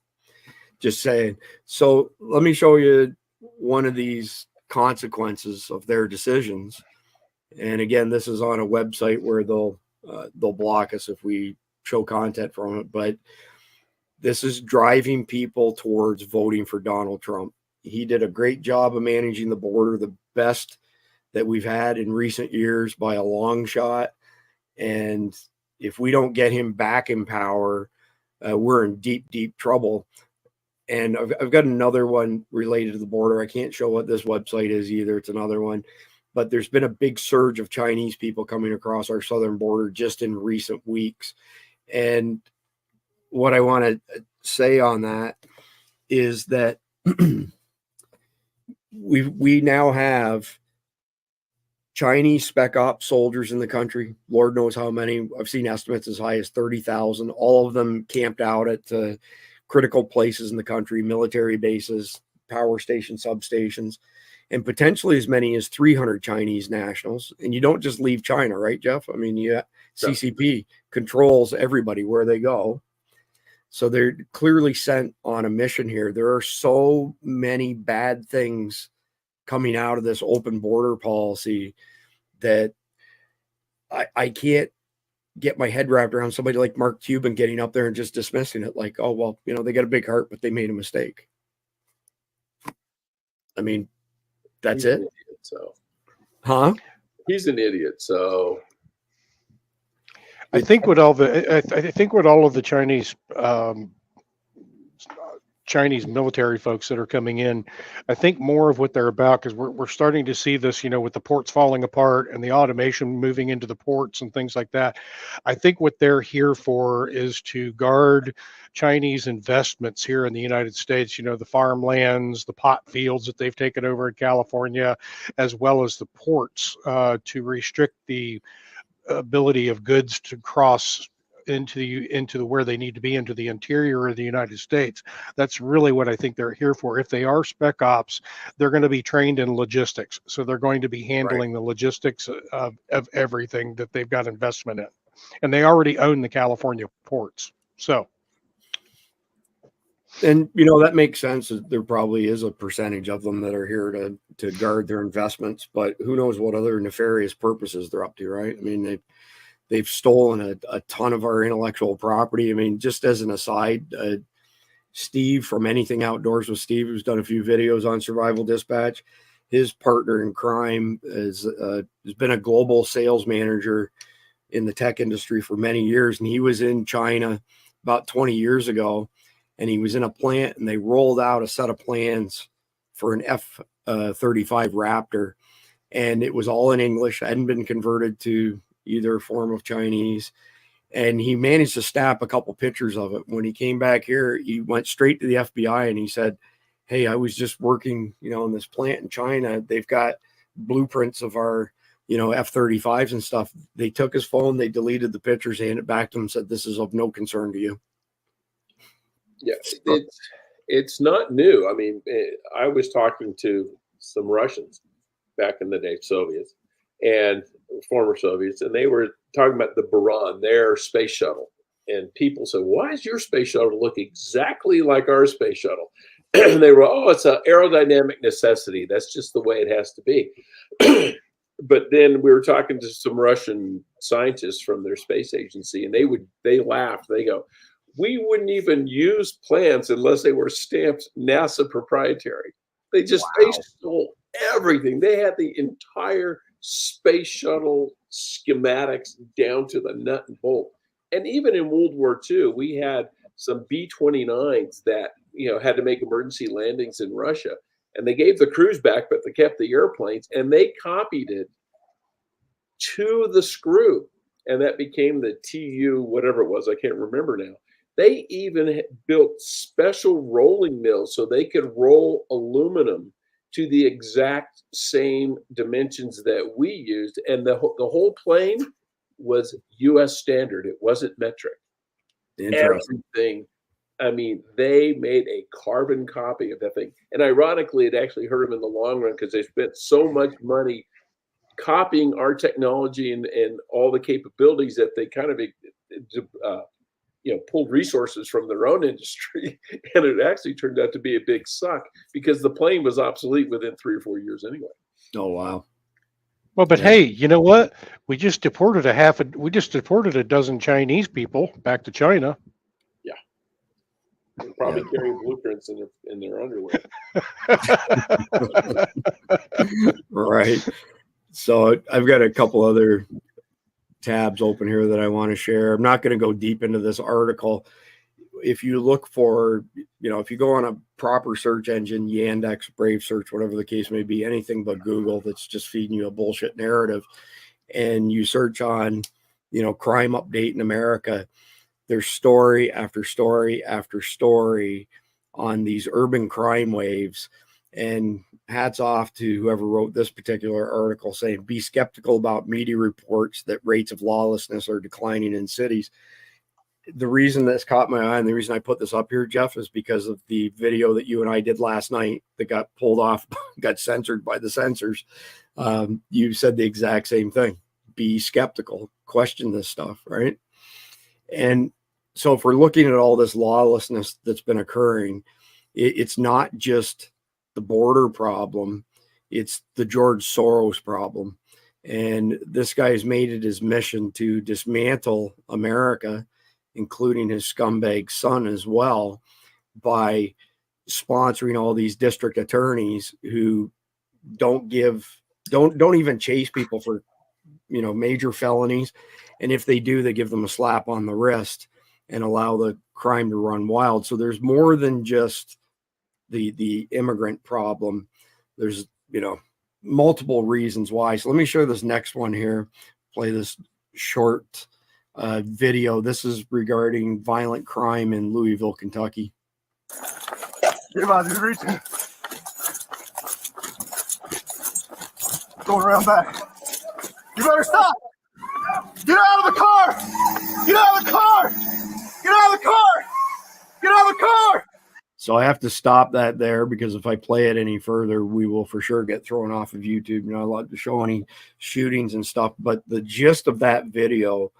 just saying. So let me show you one of these consequences of their decisions. And again, this is on a website where they'll block us if we show content from it. But this is driving people towards voting for Donald Trump. He did a great job of managing the border, the best that we've had in recent years by a long shot. And if we don't get him back in power, we're in deep, deep trouble. And I've got another one related to the border. I can't show what this website is either. It's another one. But there's been a big surge of Chinese people coming across our southern border just in recent weeks. And what I want to say on that is that we now have Chinese Spec Ops soldiers in the country. Lord knows how many. I've seen estimates as high as 30,000. All of them camped out at critical places in the country, military bases, power stations, substations, and potentially as many as 300 Chinese nationals. And you don't just leave China, right, Jeff? I mean, CCP controls everybody where they go. So they're clearly sent on a mission here. There are so many bad things coming out of this open border policy that I can't get my head wrapped around somebody like Mark Cuban getting up there and just dismissing it like, oh, well, you know, they got a big heart, but they made a mistake. I mean, that's it. He's an idiot. So I think what all of the Chinese military folks that are coming in, I think more of what they're about, because we're starting to see this, you know, with the ports falling apart and the automation moving into the ports and things like that. I think what they're here for is to guard Chinese investments here in the United States, you know, the farmlands, the pot fields that they've taken over in California, as well as the ports, to restrict the ability of goods to cross into where they need to be, into the interior of the United States. That's really what I think they're here for. If they are Spec Ops, they're going to be trained in logistics. So they're going to be handling the logistics of everything that they've got investment in. And they already own the California ports. So, and that makes sense. There probably is a percentage of them that are here to guard their investments, but who knows what other nefarious purposes they're up to, right? I mean, they've stolen a ton of our intellectual property. I mean, just as an aside, Steve from Anything Outdoors with Steve, who's done a few videos on Survival Dispatch, his partner in crime has been a global sales manager in the tech industry for many years, and he was in China about 20 years ago. And he was in a plant, and they rolled out a set of plans for an F-35 Raptor, and it was all in English. Hadn't been converted to either form of Chinese, and he managed to snap a couple pictures of it. When he came back here, he went straight to the FBI, and he said, "Hey, I was just working, in this plant in China. They've got blueprints of our, F-35s and stuff." They took his phone, they deleted the pictures, handed it back to him, said, "This is of no concern to you." Yeah, it's not new. I mean, I was talking to some Russians back in the day, Soviets and former Soviets, and they were talking about the Buran, their space shuttle. And people said, "Why does your space shuttle look exactly like our space shuttle?" And they were, "Oh, it's an aerodynamic necessity. That's just the way it has to be." But then we were talking to some Russian scientists from their space agency, and they laughed. They go, "We wouldn't even use plans unless they were stamped NASA proprietary." They just They stole everything. They had the entire space shuttle schematics down to the nut and bolt. And even in World War II, we had some B-29s that had to make emergency landings in Russia, and they gave the crews back, but they kept the airplanes, and they copied it to the screw, and that became the TU whatever it was. I can't remember now. They even built special rolling mills so they could roll aluminum to the exact same dimensions that we used. And the whole plane was US standard. It wasn't metric. Everything. I mean, they made a carbon copy of that thing. And ironically, it actually hurt them in the long run because they spent so much money copying our technology and all the capabilities that they kind of pulled resources from their own industry, and it actually turned out to be a big suck because the plane was obsolete within 3 or 4 years anyway. Oh wow! Well, but hey, you know what? We just deported a dozen Chinese people back to China. Yeah, they're probably carrying blueprints in their underwear. Right. So I've got a couple other tabs open here that I want to share. I'm not going to go deep into this article. If you look for, if you go on a proper search engine, Yandex, Brave Search, whatever the case may be, anything but Google that's just feeding you a bullshit narrative, and you search on, crime update in America, there's story after story after story on these urban crime waves. And hats off to whoever wrote this particular article saying, "Be skeptical about media reports that rates of lawlessness are declining in cities." The reason this caught my eye and the reason I put this up here, Jeff, is because of the video that you and I did last night that got pulled off, got censored by the censors. You said the exact same thing. Be skeptical, question this stuff, right? And so if we're looking at all this lawlessness that's been occurring, it's not just the border problem, it's the George Soros problem. And this guy has made it his mission to dismantle America, including his scumbag son as well, by sponsoring all these district attorneys who don't even chase people for major felonies, and if they do, they give them a slap on the wrist and allow the crime to run wild. So there's more than just the immigrant problem. There's multiple reasons why. So let me show this next one here. Play this short video. This is regarding violent crime in Louisville, Kentucky. Get out, just reach it. Going around back. You better stop. Get out of the car. Get out of the car. Get out of the car. Get out of the car. So I have to stop that there because if I play it any further, we will for sure get thrown off of YouTube. You're not allowed to show any shootings and stuff. But the gist of that video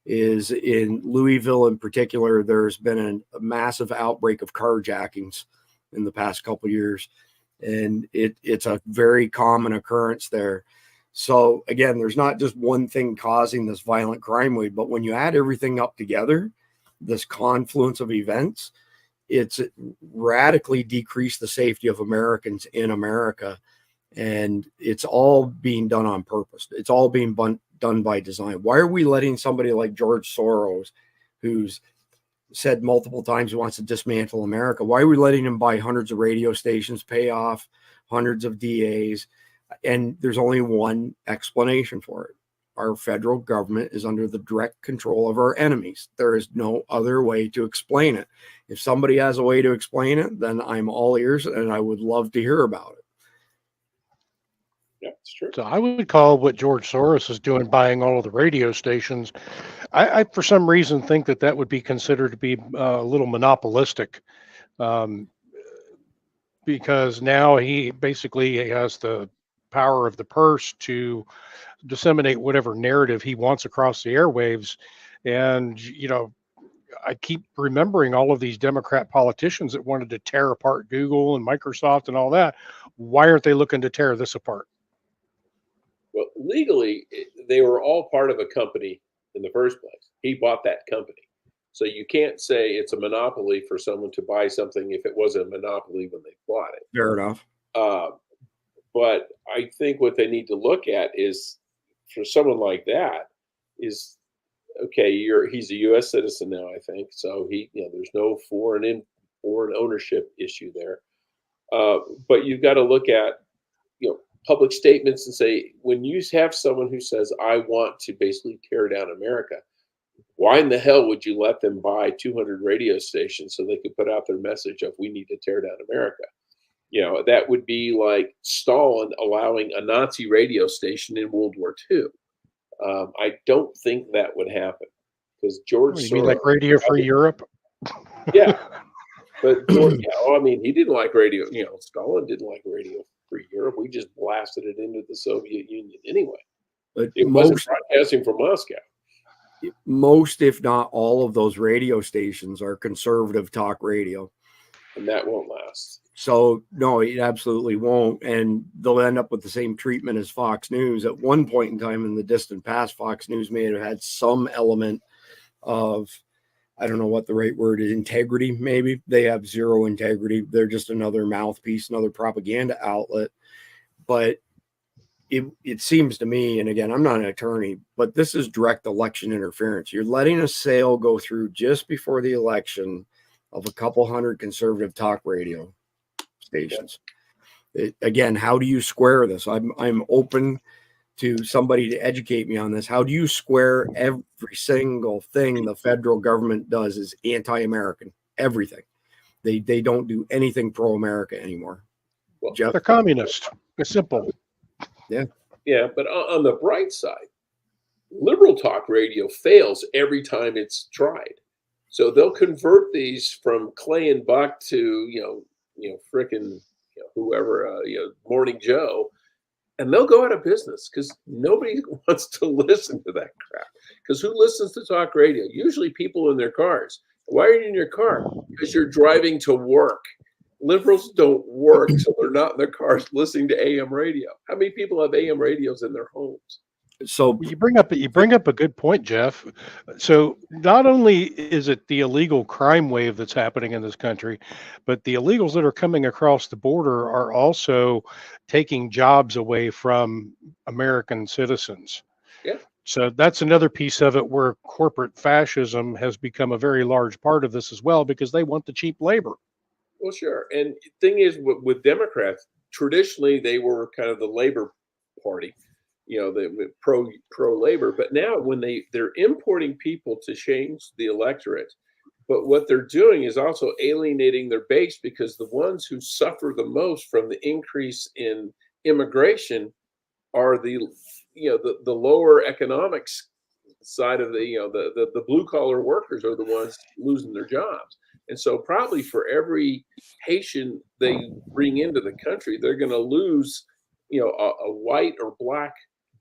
is in Louisville in particular, there's been a massive outbreak of carjackings in the past couple of years. And it's a very common occurrence there. So again, there's not just one thing causing this violent crime wave, but when you add everything up together, this confluence of events, it's radically decreased the safety of Americans in America. And it's all being done on purpose. It's all being done by design. Why are we letting somebody like George Soros, who's said multiple times he wants to dismantle America, why are we letting him buy hundreds of radio stations, pay off hundreds of DAs? And there's only one explanation for it. Our federal government is under the direct control of our enemies. There is no other way to explain it. If somebody has a way to explain it, then I'm all ears and I would love to hear about it. Yeah, it's true. So I would call what George Soros is doing, buying all of the radio stations. I for some reason think that would be considered to be a little monopolistic, because now he basically has the power of the purse to disseminate whatever narrative he wants across the airwaves. And, I keep remembering all of these Democrat politicians that wanted to tear apart Google and Microsoft and all that. Why aren't they looking to tear this apart? Well, legally, they were all part of a company in the first place. He bought that company. So you can't say it's a monopoly for someone to buy something if it wasn't a monopoly when they bought it. Fair enough. But I think what they need to look at is, for someone like that, is, okay, he's a U.S. citizen now, I think. So there's no foreign ownership issue there. But you've got to look at, public statements and say, when you have someone who says, I want to basically tear down America, why in the hell would you let them buy 200 radio stations so they could put out their message of, we need to tear down America? That would be like Stalin allowing a Nazi radio station in World War II. I don't think that would happen, because George Soros, you mean like Radio Free Europe? Yeah. But George, he didn't like radio. Stalin didn't like Radio Free Europe. We just blasted it into the Soviet Union anyway. But it wasn't broadcasting from Moscow. Most, if not all, of those radio stations are conservative talk radio. And that won't last. So, no, it absolutely won't. And they'll end up with the same treatment as Fox News. At one point in time in the distant past, Fox News may have had some element of, I don't know what the right word is, integrity, maybe. They have zero integrity. They're just another mouthpiece, another propaganda outlet. But it seems to me, and again, I'm not an attorney, but this is direct election interference. You're letting a sale go through just before the election of a couple hundred conservative talk radio stations. Again, how do you square this? I'm open to somebody to educate me on this. How do you square every single thing the federal government does is anti-American? Everything. They don't do anything pro-America anymore. Well, Jeff? They're communist. It's simple. Yeah. Yeah, but on the bright side, liberal talk radio fails every time it's tried. So they'll convert these from Clay and Buck to frickin' whoever, Morning Joe, and they'll go out of business because nobody wants to listen to that crap. Because who listens to talk radio? Usually people in their cars. Why are you in your car? Because you're driving to work. Liberals don't work, so they're not in their cars listening to AM radio. How many people have AM radios in their homes? So you bring up a good point, Jeff. So not only is it the illegal crime wave that's happening in this country, but the illegals that are coming across the border are also taking jobs away from American citizens. Yeah. So that's another piece of it where corporate fascism has become a very large part of this as well, because they want the cheap labor. Well, sure. And the thing is, with Democrats, traditionally they were kind of the labor party. The pro labor, but now when they're importing people to change the electorate, but what they're doing is also alienating their base, because the ones who suffer the most from the increase in immigration are the lower economics side of the blue collar workers are the ones losing their jobs. And so probably for every Haitian they bring into the country, they're going to lose, a white or black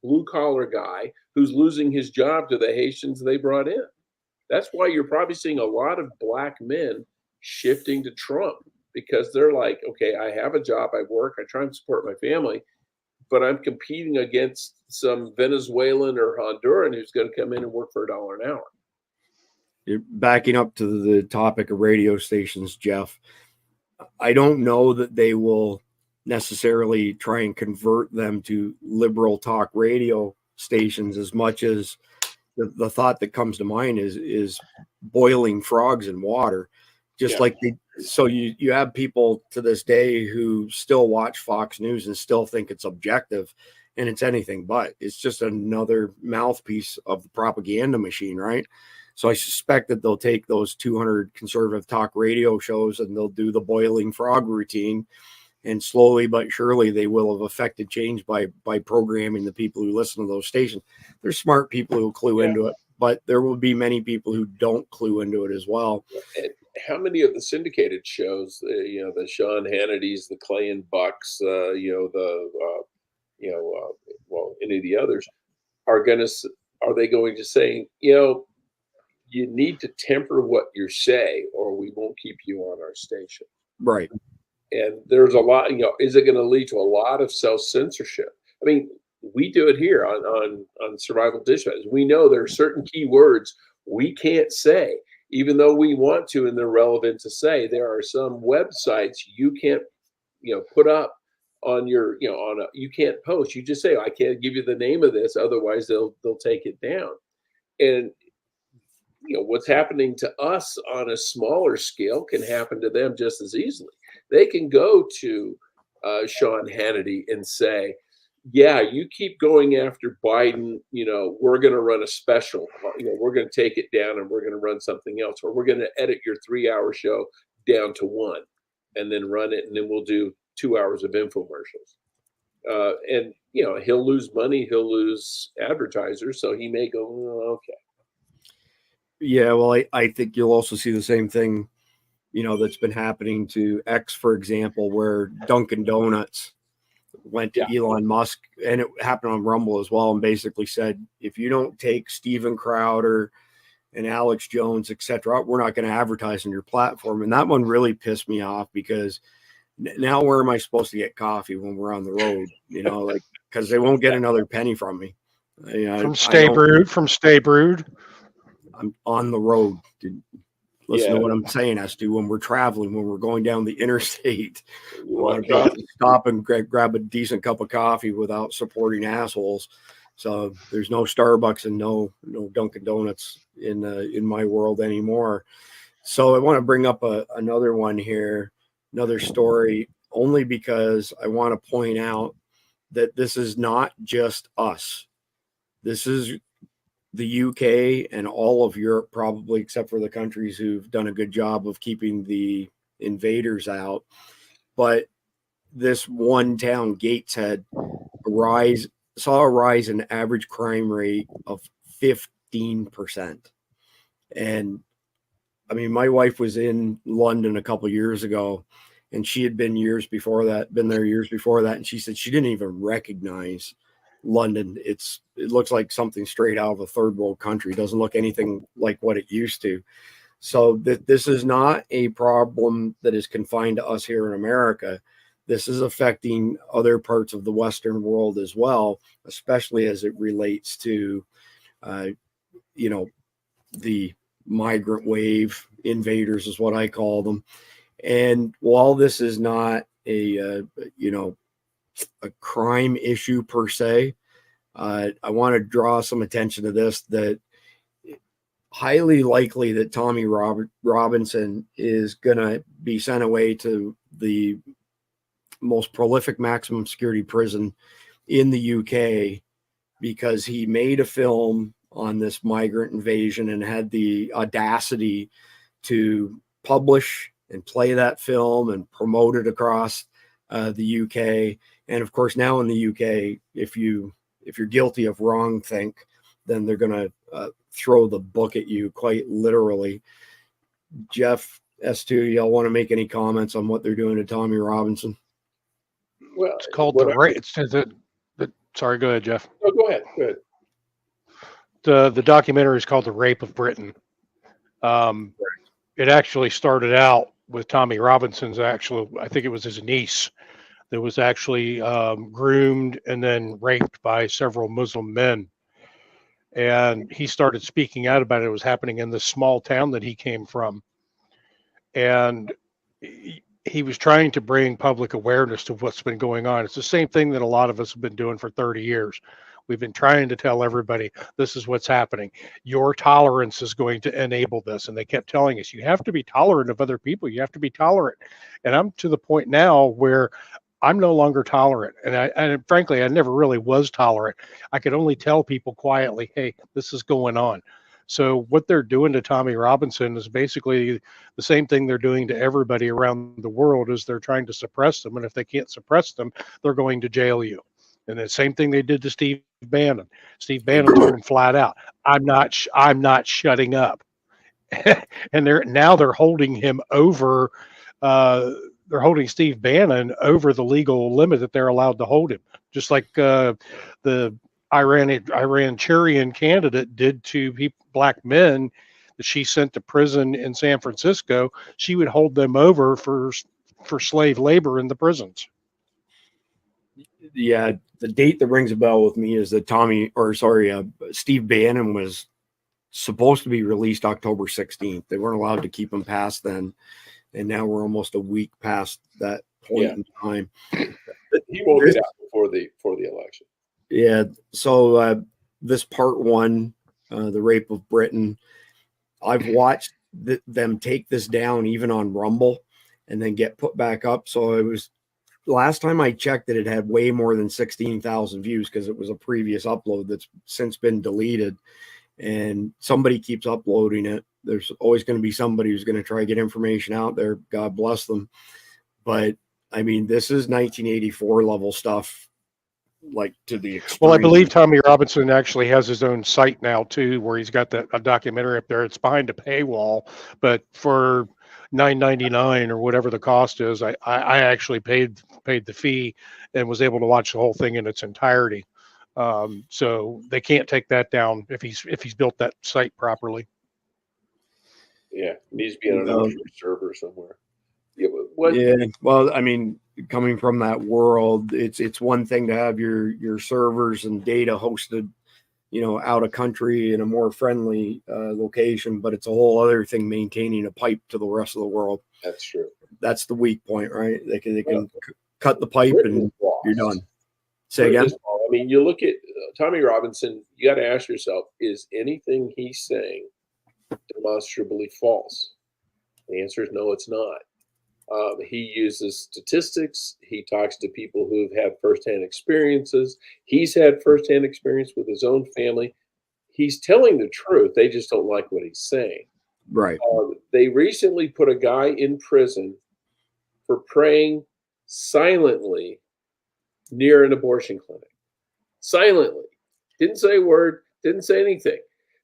blue collar guy who's losing his job to the Haitians they brought in. That's why you're probably seeing a lot of black men shifting to Trump, because they're like, okay, I have a job, I work, I try and support my family, but I'm competing against some Venezuelan or Honduran who's going to come in and work for $1 an hour. You're backing up to the topic of radio stations, Jeff. I don't know that they will necessarily try and convert them to liberal talk radio stations as much as the thought that comes to mind is boiling frogs in water. Just like so you have people to this day who still watch Fox News and still think it's objective, and it's anything but. It's just another mouthpiece of the propaganda machine, right? So I suspect that they'll take those 200 conservative talk radio shows and they'll do the boiling frog routine, and slowly but surely they will have affected change by programming the people who listen to those stations. There's smart people who clue into it, but there will be many people who don't clue into it as well. And how many of the syndicated shows, the Sean Hannitys, the Clay and Bucks, any of the others are they going to say, you need to temper what you say or we won't keep you on our station. Right. And there's a lot, is it going to lead to a lot of self-censorship? I mean, we do it here on Survival Dispatch. We know there are certain key words we can't say, even though we want to, and they're relevant to say. There are some websites you can't, put up on your, you can't post. You just say, I can't give you the name of this, otherwise they'll take it down. And what's happening to us on a smaller scale can happen to them just as easily. They can go to Sean Hannity and say, yeah, you keep going after Biden, we're going to run a special, we're going to take it down and we're going to run something else, or we're going to edit your 3-hour show down to 1 and then run it. And then we'll do 2 hours of infomercials. And, he'll lose money, he'll lose advertisers. So he may go, oh, okay. Yeah, well, I think you'll also see the same thing, that's been happening to X, for example, where Dunkin' Donuts went to Elon Musk, and it happened on Rumble as well, and basically said, if you don't take Steven Crowder and Alex Jones, etc., we're not going to advertise on your platform. And that one really pissed me off, because now where am I supposed to get coffee when we're on the road? Because they won't get another penny from me. From Stay Brewed. I'm on the road. Listen to what I'm saying, S2. When we're traveling, when we're going down the interstate, we want to stop and grab a decent cup of coffee without supporting assholes. So there's no Starbucks and no Dunkin' Donuts in my world anymore. So I want to bring up another one here, another story, only because I want to point out that this is not just us. This is the UK and all of Europe, probably, except for the countries who've done a good job of keeping the invaders out. But this one town, Gateshead, saw a rise in average crime rate of 15%. And I mean, my wife was in London a couple of years ago, and she had been there years before that. And she said she didn't even recognize London. It looks like something straight out of a third world country. It doesn't look anything like what it used to. So this is not a problem that is confined to us here in America. This is affecting other parts of the Western world as well, especially as it relates to, the migrant wave invaders is what I call them. And while this is not a crime issue per se, I want to draw some attention to this, that highly likely that Tommy Robinson is going to be sent away to the most prolific maximum security prison in the UK, because he made a film on this migrant invasion and had the audacity to publish and play that film and promote it across the UK. And of course, now in the UK, if you're guilty of wrongthink, then they're going to throw the book at you, quite literally. Jeff S2, y'all want to make any comments on what they're doing to Tommy Robinson? Well, it's called the Sorry, go ahead, Jeff. Oh, go ahead. Go ahead. The documentary is called The Rape of Britain. It actually started out with Tommy Robinson's I think it was his niece that was actually groomed and then raped by several Muslim men. And he started speaking out about it. It was happening in this small town that he came from. And he was trying to bring public awareness to what's been going on. It's the same thing that a lot of us have been doing for 30 years. We've been trying to tell everybody this is what's happening. Your tolerance is going to enable this. And they kept telling us, you have to be tolerant of other people. You have to be tolerant. And I'm to the point now where I'm no longer tolerant. And frankly, I never really was tolerant. I could only tell people quietly, hey, this is going on. So what they're doing to Tommy Robinson is basically the same thing they're doing to everybody around the world. Is they're trying to suppress them. And if they can't suppress them, they're going to jail you. And the same thing they did to Steve Bannon. Steve Bannon told him flat out, I'm not shutting up. And they're holding him over. They're holding Steve Bannon over the legal limit that they're allowed to hold him, just like the Iranian candidate did to black men that she sent to prison in San Francisco. She would hold them over for slave labor in the prisons. Yeah, the date that rings a bell with me is that Steve Bannon was supposed to be released October 16th. They weren't allowed to keep him past then. And now we're almost a week past that point in time. He won't get out before the election. Yeah. So this part one, the rape of Britain, I've watched them take this down even on Rumble and then get put back up. So it was last time I checked it had way more than 16,000 views because it was a previous upload that's since been deleted. And somebody keeps uploading it. There's always going to be somebody who's going to try to get information out there. God bless them. But I mean, this is 1984 level stuff, like to the extreme. Well, I believe Tommy Robinson actually has his own site now too, where he's got a documentary up there. It's behind a paywall, but for $9.99 or whatever the cost is, I actually paid the fee and was able to watch the whole thing in its entirety. So they can't take that down if he's built that site properly. Yeah, it needs to be on an server somewhere. Yeah, well, I mean, coming from that world, it's one thing to have your servers and data hosted, out of country in a more friendly location, but it's a whole other thing maintaining a pipe to the rest of the world. That's true. That's the weak point, right? They can cut the pipe and you're done. Say again. I mean, you look at Tommy Robinson. You got to ask yourself: is anything he's saying demonstrably false? The answer is no, it's not. He uses statistics. He talks to people who've had firsthand experiences. He's had firsthand experience with his own family. He's telling the truth. They just don't like what he's saying. Right. They recently put a guy in prison for praying silently near an abortion clinic. Silently. Didn't say a word, didn't say anything.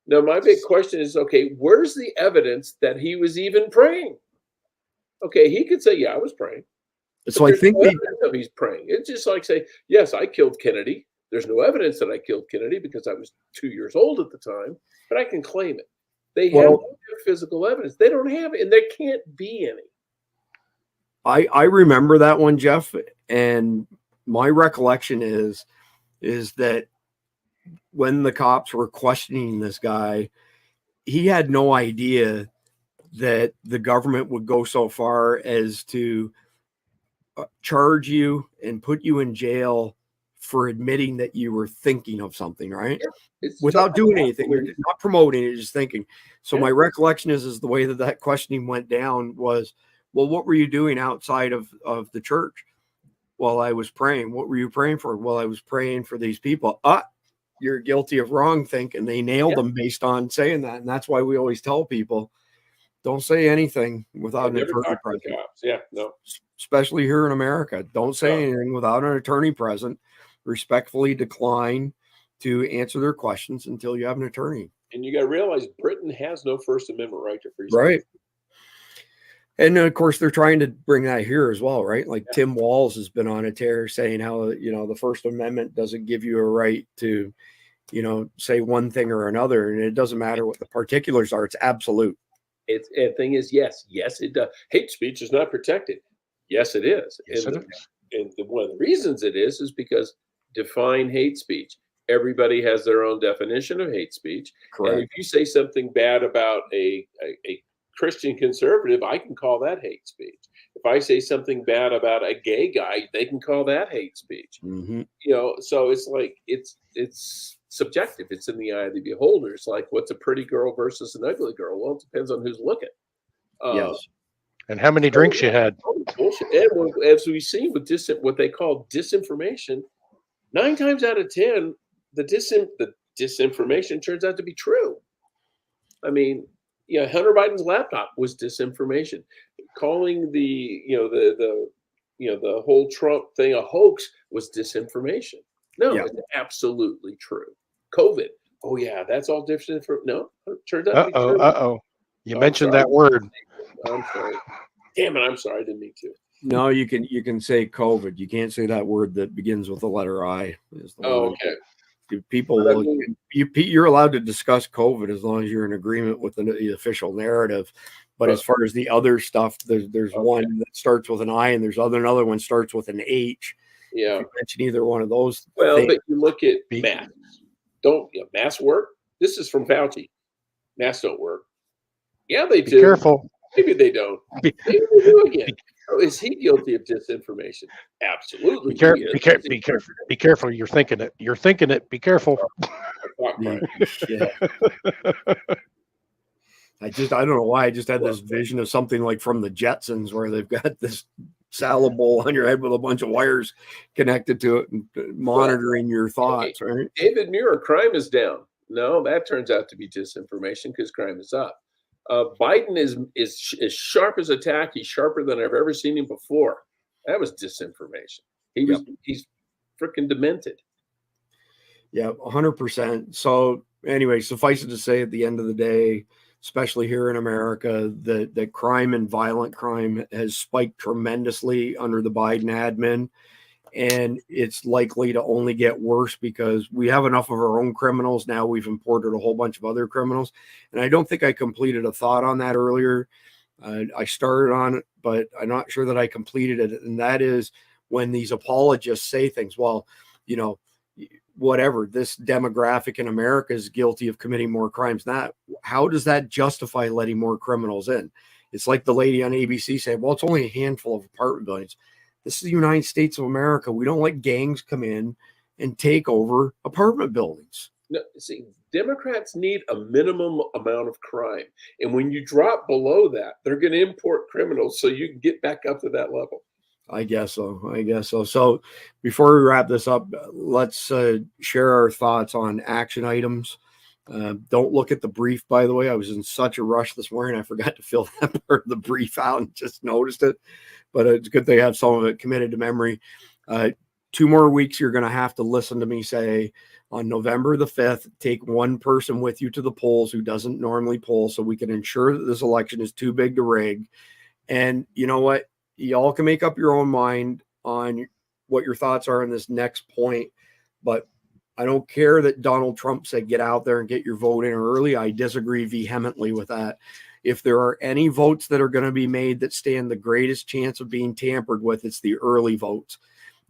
Now, my big question is, okay, where's the evidence that he was even praying? Okay, he could say, yeah, I was praying. So I think he's praying. It's just like say, yes, I killed Kennedy. There's no evidence that I killed Kennedy because I was 2 years old at the time, but I can claim it. They have physical evidence. They don't have it, and there can't be any. I remember that one, Jeff, and my recollection is that when the cops were questioning this guy, he had no idea that the government would go so far as to charge you and put you in jail for admitting that you were thinking of something, right? Yeah, without doing anything. You're not promoting it, just thinking. So my recollection is the way that questioning went down was, well, what were you doing outside of the church? Well, I was praying. What were you praying for? Well, I was praying for these people. You're guilty of wrong thinking. They nailed them based on saying that. And that's why we always tell people, don't say anything without an attorney present. Yeah, no. Especially here in America. Don't say anything without an attorney present. Respectfully decline to answer their questions until you have an attorney. And you got to realize Britain has no First Amendment right to free speech. Right. And of course, they're trying to bring that here as well, right? Like Tim Walz has been on a tear saying how, the First Amendment doesn't give you a right to, say one thing or another. And it doesn't matter what the particulars are. It's absolute. The thing is, yes, it does. Hate speech is not protected. Yes, it is. Yes, and it is. one of the reasons it is because define hate speech. Everybody has their own definition of hate speech. Correct. And if you say something bad about a Christian conservative, I can call that hate speech. If I say something bad about a gay guy, they can call that hate speech. Mm-hmm. So it's like it's subjective. It's in the eye of the beholder. It's like, what's a pretty girl versus an ugly girl? Well, it depends on who's looking. Yes. And how many drinks you had? Bullshit. And as we've seen with what they call disinformation, 9 times out of 10, the disinformation turns out to be true. I mean, Hunter Biden's laptop was disinformation. Calling the whole Trump thing a hoax was disinformation. No, it's absolutely true. COVID. Oh yeah, that's all different. No, it turns out to be true. You mentioned that word. I'm sorry. Damn it, I'm sorry. I didn't mean to. No, you can say COVID. You can't say that word that begins with the letter I. Okay. People, you're allowed to discuss COVID as long as you're in agreement with the official narrative. But as far as the other stuff, there's one that starts with an I, and there's another one starts with an H. Yeah. If you mention either one of those. Well, but you look at masks. Masks work? This is from Fauci. Masks don't work. Yeah, they do. Be careful. Maybe they don't. Maybe they do again. Is he guilty of disinformation? Absolutely. Be careful. You're thinking it. Be careful. Yeah. I don't know why. I just had this vision of something like from the Jetsons where they've got this salad bowl on your head with a bunch of wires connected to it and monitoring your thoughts, right? David Muir, crime is down. No, that turns out to be disinformation because crime is up. Biden is sharp as a tack. He's sharper than I've ever seen him before. That was disinformation. He's freaking demented. Yeah, 100%. So anyway, suffice it to say, at the end of the day, especially here in America, that crime and violent crime has spiked tremendously under the Biden admin. And it's likely to only get worse because we have enough of our own criminals. Now we've imported a whole bunch of other criminals. And I don't think I completed a thought on that earlier. I started on it, but I'm not sure that I completed it. And that is when these apologists say things, well, whatever, this demographic in America is guilty of committing more crimes than that. How does that justify letting more criminals in? It's like the lady on ABC saying, well, it's only a handful of apartment buildings. This is the United States of America. We don't let gangs come in and take over apartment buildings. No, see, Democrats need a minimum amount of crime. And when you drop below that, they're going to import criminals so you can get back up to that level. I guess so. So before we wrap this up, let's share our thoughts on action items. Don't look at the brief, by the way. I was in such a rush this morning. I forgot to fill that part of the brief out and just noticed it. But it's good they have some of it committed to memory. 2 more weeks, you're going to have to listen to me say on November the 5th, take one person with you to the polls who doesn't normally poll so we can ensure that this election is too big to rig. And you know what? Y'all can make up your own mind on what your thoughts are on this next point. But I don't care that Donald Trump said get out there and get your vote in early. I disagree vehemently with that. If there are any votes that are going to be made that stand the greatest chance of being tampered with, it's the early votes.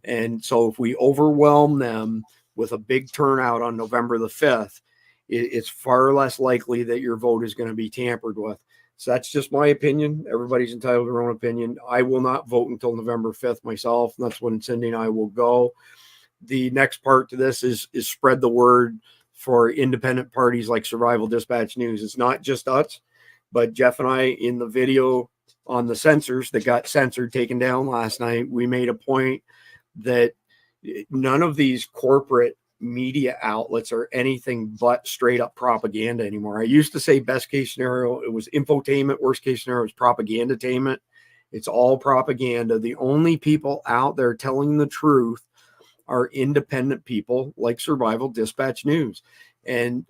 And so if we overwhelm them with a big turnout on November the 5th, it's far less likely that your vote is going to be tampered with. So that's just my opinion. Everybody's entitled to their own opinion. I will not vote until November 5th myself. That's when Cindy and I will go. The next part to this is spread the word for independent parties like Survival Dispatch News. It's not just us, but Jeff and I, in the video on the censors that got censored, taken down last night, we made a point that none of these corporate media outlets are anything but straight up propaganda anymore. I used to say best case scenario, it was infotainment. Worst case scenario, it was propagandatainment. It's all propaganda. The only people out there telling the truth are independent people like Survival Dispatch News. And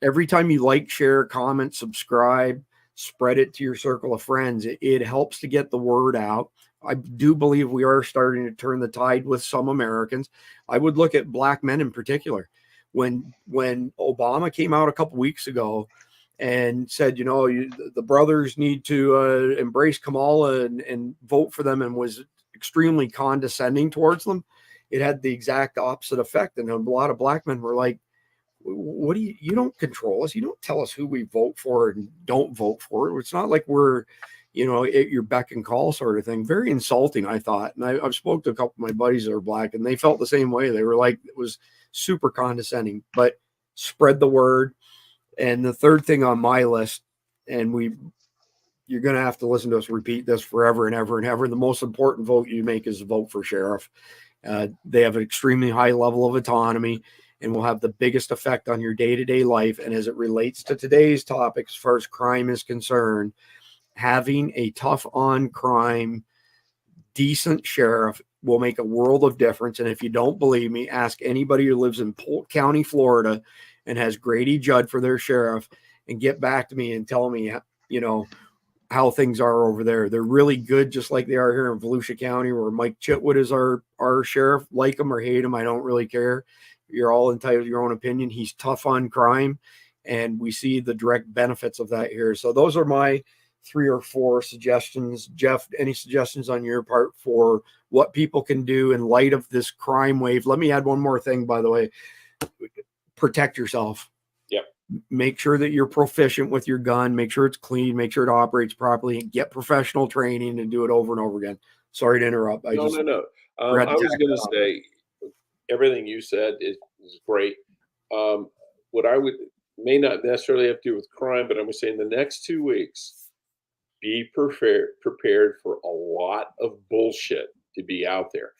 every time you like, share, comment, subscribe, spread it to your circle of friends. It helps to get the word out. I do believe we are starting to turn the tide with some Americans. I would look at black men in particular. When Obama came out a couple weeks ago and said, the brothers need to embrace Kamala and vote for them, and was extremely condescending towards them, it had the exact opposite effect. And a lot of black men were like, what do you don't control us. You don't tell us who we vote for and don't vote for. It's not like we're, at your beck and call sort of thing. Very insulting, I thought. And I've spoke to a couple of my buddies that are black, and they felt the same way. They were like, it was super condescending, but spread the word. And the third thing on my list, and you're going to have to listen to us repeat this forever and ever and ever. The most important vote you make is a vote for sheriff. They have an extremely high level of autonomy and will have the biggest effect on your day-to-day life. And as it relates to today's topic, as far as crime is concerned, having a tough on crime, decent sheriff will make a world of difference. And if you don't believe me, ask anybody who lives in Polk County, Florida, and has Grady Judd for their sheriff, and get back to me and tell me, how things are over there. They're really good, just like they are here in Volusia County, where Mike Chitwood is our sheriff. Like him or hate him, I don't really care. You're all entitled to your own opinion. He's tough on crime, and we see the direct benefits of that here. So those are my 3 or 4 suggestions. Jeff, any suggestions on your part for what people can do in light of this crime wave? Let me add one more thing, by the way. Protect yourself. Yep. Make sure that you're proficient with your gun. Make sure it's clean. Make sure it operates properly, and get professional training and do it over and over again. Sorry to interrupt. No. I was going to say, everything you said is great. What I may not necessarily have to do with crime, but I'm going to say in the next 2 weeks, be prepared for a lot of bullshit to be out there.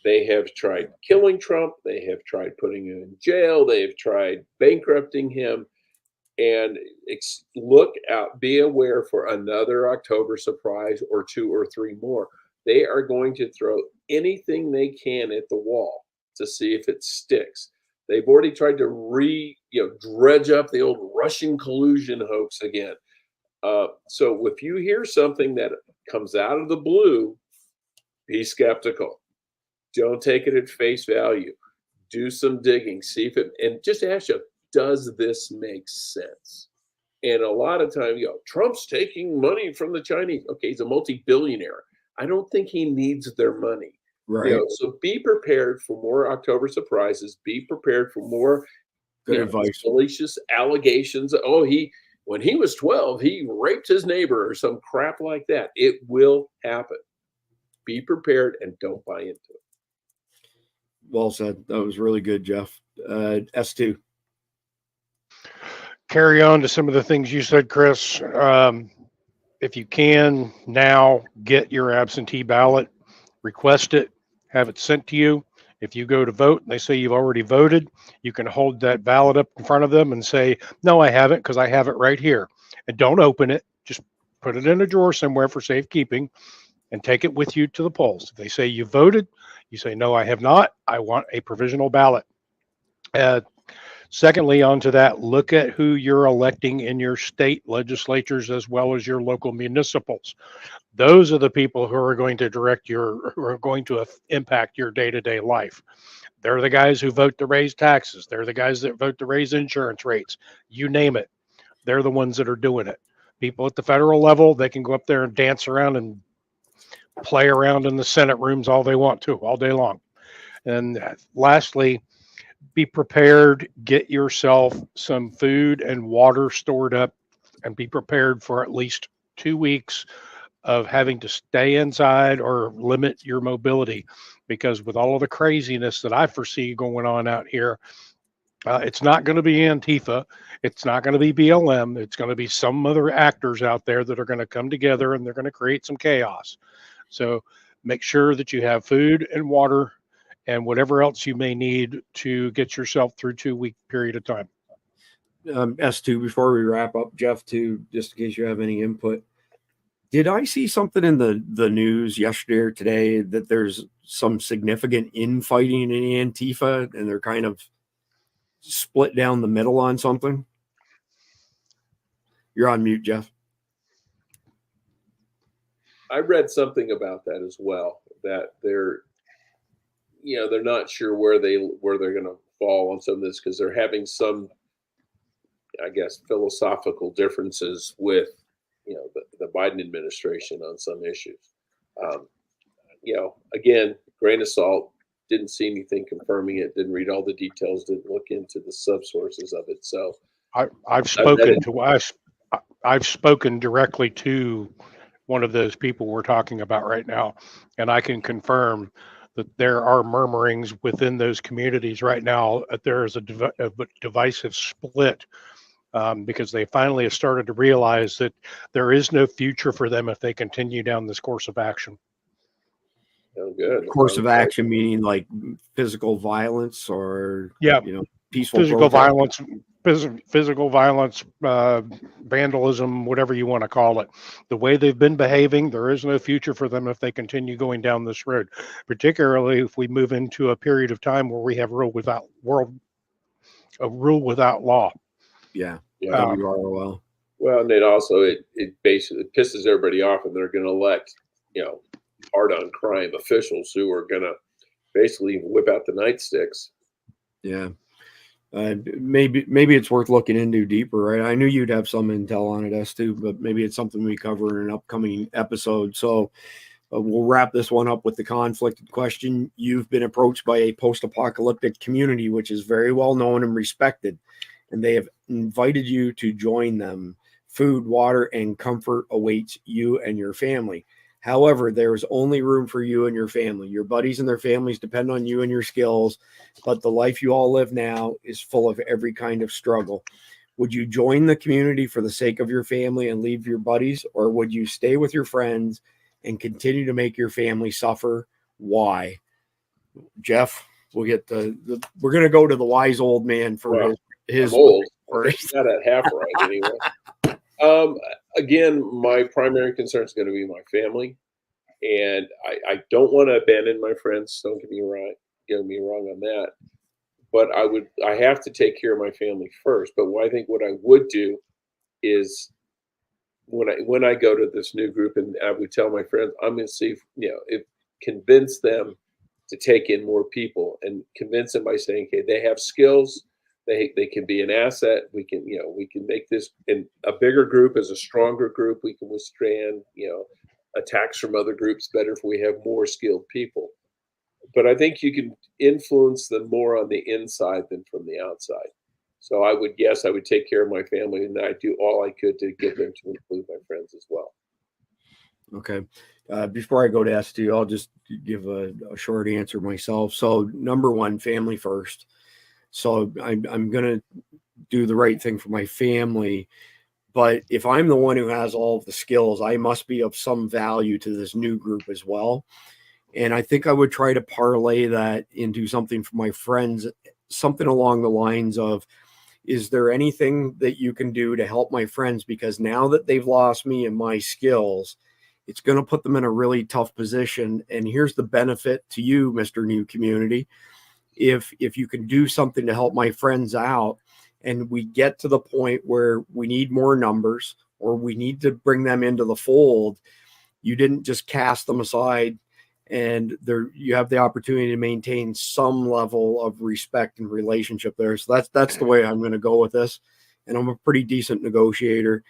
They have tried killing Trump. They have tried putting him in jail. They have tried bankrupting him. And look out, be aware for another October surprise or 2 or 3 more. They are going to throw anything they can at the wall to see if it sticks. They've already tried to dredge up the old Russian collusion hoax again. So if you hear something that comes out of the blue, be skeptical. Don't take it at face value. Do some digging. See if and just ask you, does this make sense? And a lot of times, Trump's taking money from the Chinese. Okay, he's a multi-billionaire. I don't think he needs their money. Right. So be prepared for more October surprises. Be prepared for more good advice. Malicious allegations. Oh, when he was 12, he raped his neighbor or some crap like that. It will happen. Be prepared and don't buy into it. Well said. That was really good, Jeff. S2. Carry on to some of the things you said, Chris. If you can now, get your absentee ballot, request it, have it sent to you. If you go to vote and they say you've already voted, you can hold that ballot up in front of them and say, no, I haven't, because I have it right here. And don't open it. Just put it in a drawer somewhere for safekeeping and take it with you to the polls. If they say you voted, you say, no, I have not. I want a provisional ballot. Secondly, onto that, look at who you're electing in your state legislatures as well as your local municipals. Those are the people who are going to who are going to impact your day-to-day life. They're the guys who vote to raise taxes. They're the guys that vote to raise insurance rates. You name it. They're the ones that are doing it. People at the federal level, they can go up there and dance around and play around in the Senate rooms all they want to, all day long. And lastly, be prepared, get yourself some food and water stored up, and be prepared for at least 2 weeks of having to stay inside or limit your mobility, because with all of the craziness that I foresee going on out here, it's not going to be Antifa. It's not going to be BLM. It's going to be some other actors out there that are going to come together and they're going to create some chaos. So make sure that you have food and water and whatever else you may need to get yourself through 2 week period of time. S2, before we wrap up, Jeff, too, just in case you have any input. Did I see something in the news yesterday or today that there's some significant infighting in Antifa and they're kind of split down the middle on something? You're on mute, Jeff. I read something about that as well, that they're not sure where they're going to fall on some of this, because they're having some, I guess, philosophical differences with the Biden administration on some issues. Again, grain of salt. Didn't see anything confirming it. Didn't read all the details. Didn't look into the subsources of it. So I've spoken directly to one of those people we're talking about right now, and I can confirm that there are murmurings within those communities right now that there is a divisive split, because they finally have started to realize that there is no future for them if they continue down this course of action. Oh, good. Course of action meaning like physical violence, or peaceful physical protest? physical violence, vandalism, whatever you want to call it. The way they've been behaving, there is no future for them if they continue going down this road, particularly if we move into a period of time where we have rule without law. Yeah. WROL. Well, and it also it basically pisses everybody off, and they're going to elect hard on crime officials who are going to basically whip out the nightsticks. Yeah. Maybe it's worth looking into deeper, right? I knew you'd have some intel on it, S2, but maybe it's something we cover in an upcoming episode. So we'll wrap this one up with the conflicted question. You've been approached by a post-apocalyptic community, which is very well known and respected, and they have invited you to join them. Food, water, and comfort awaits you and your family. However, there is only room for you and your family. Your buddies and their families depend on you and your skills, but the life you all live now is full of every kind of struggle. Would you join the community for the sake of your family and leave your buddies, or would you stay with your friends and continue to make your family suffer? Why? Jeff, we'll get we're going to go to the wise old man for his I'm old. He's not at half right anyway. Again, my primary concern is going to be my family, and I don't want to abandon my friends. Don't get me wrong on that. But I have to take care of my family first. But I think what I would do is when I go to this new group, and I would tell my friends, I'm going to see if convince them to take in more people, and convince them by saying, okay, they have skills. They can be an asset. We can make this, and a bigger group is a stronger group. We can withstand, attacks from other groups better if we have more skilled people. But I think you can influence them more on the inside than from the outside. So I would take care of my family, and I'd do all I could to get them to include my friends as well. Okay. Before I go to S2, I'll just give a short answer myself. So number one, family first. So I'm going to do the right thing for my family. But if I'm the one who has all of the skills, I must be of some value to this new group as well. And I think I would try to parlay that into something for my friends, something along the lines of, is there anything that you can do to help my friends? Because now that they've lost me and my skills, it's going to put them in a really tough position. And here's the benefit to you, Mr. New Community. If you can do something to help my friends out, and we get to the point where we need more numbers, or we need to bring them into the fold, you didn't just cast them aside, and you have the opportunity to maintain some level of respect and relationship there. So that's the way I'm going to go with this. And I'm a pretty decent negotiator,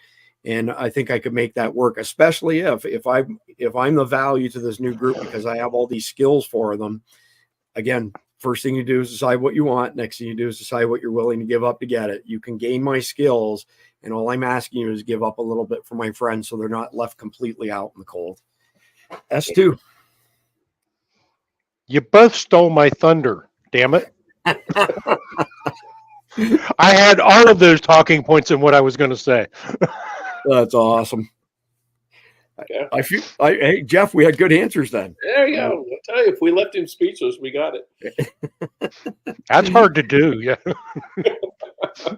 and I think I could make that work, especially if I'm the value to this new group because I have all these skills for them. Again, first thing you do is decide what you want. Next thing you do is decide what you're willing to give up to get it. You can gain my skills, and all I'm asking you is give up a little bit for my friends so they're not left completely out in the cold. S2. You both stole my thunder, damn it. I had all of those talking points in what I was going to say. That's awesome. Yeah. Hey, Jeff, we had good answers then. There you go. I'll tell you, if we left him speechless, we got it. That's hard to do. Yeah.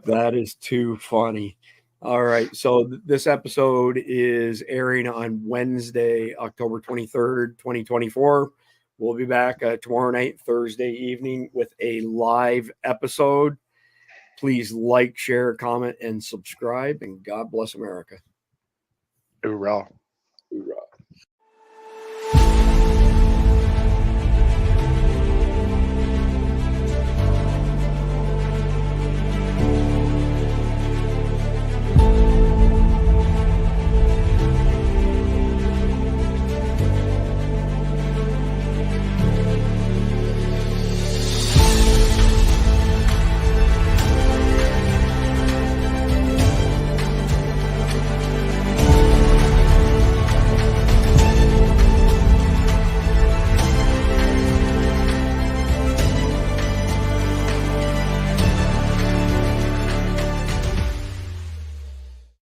That is too funny. All right. So this episode is airing on Wednesday, October 23rd, 2024. We'll be back tomorrow night, Thursday evening, with a live episode. Please like, share, comment, and subscribe. And God bless America. Hoorah.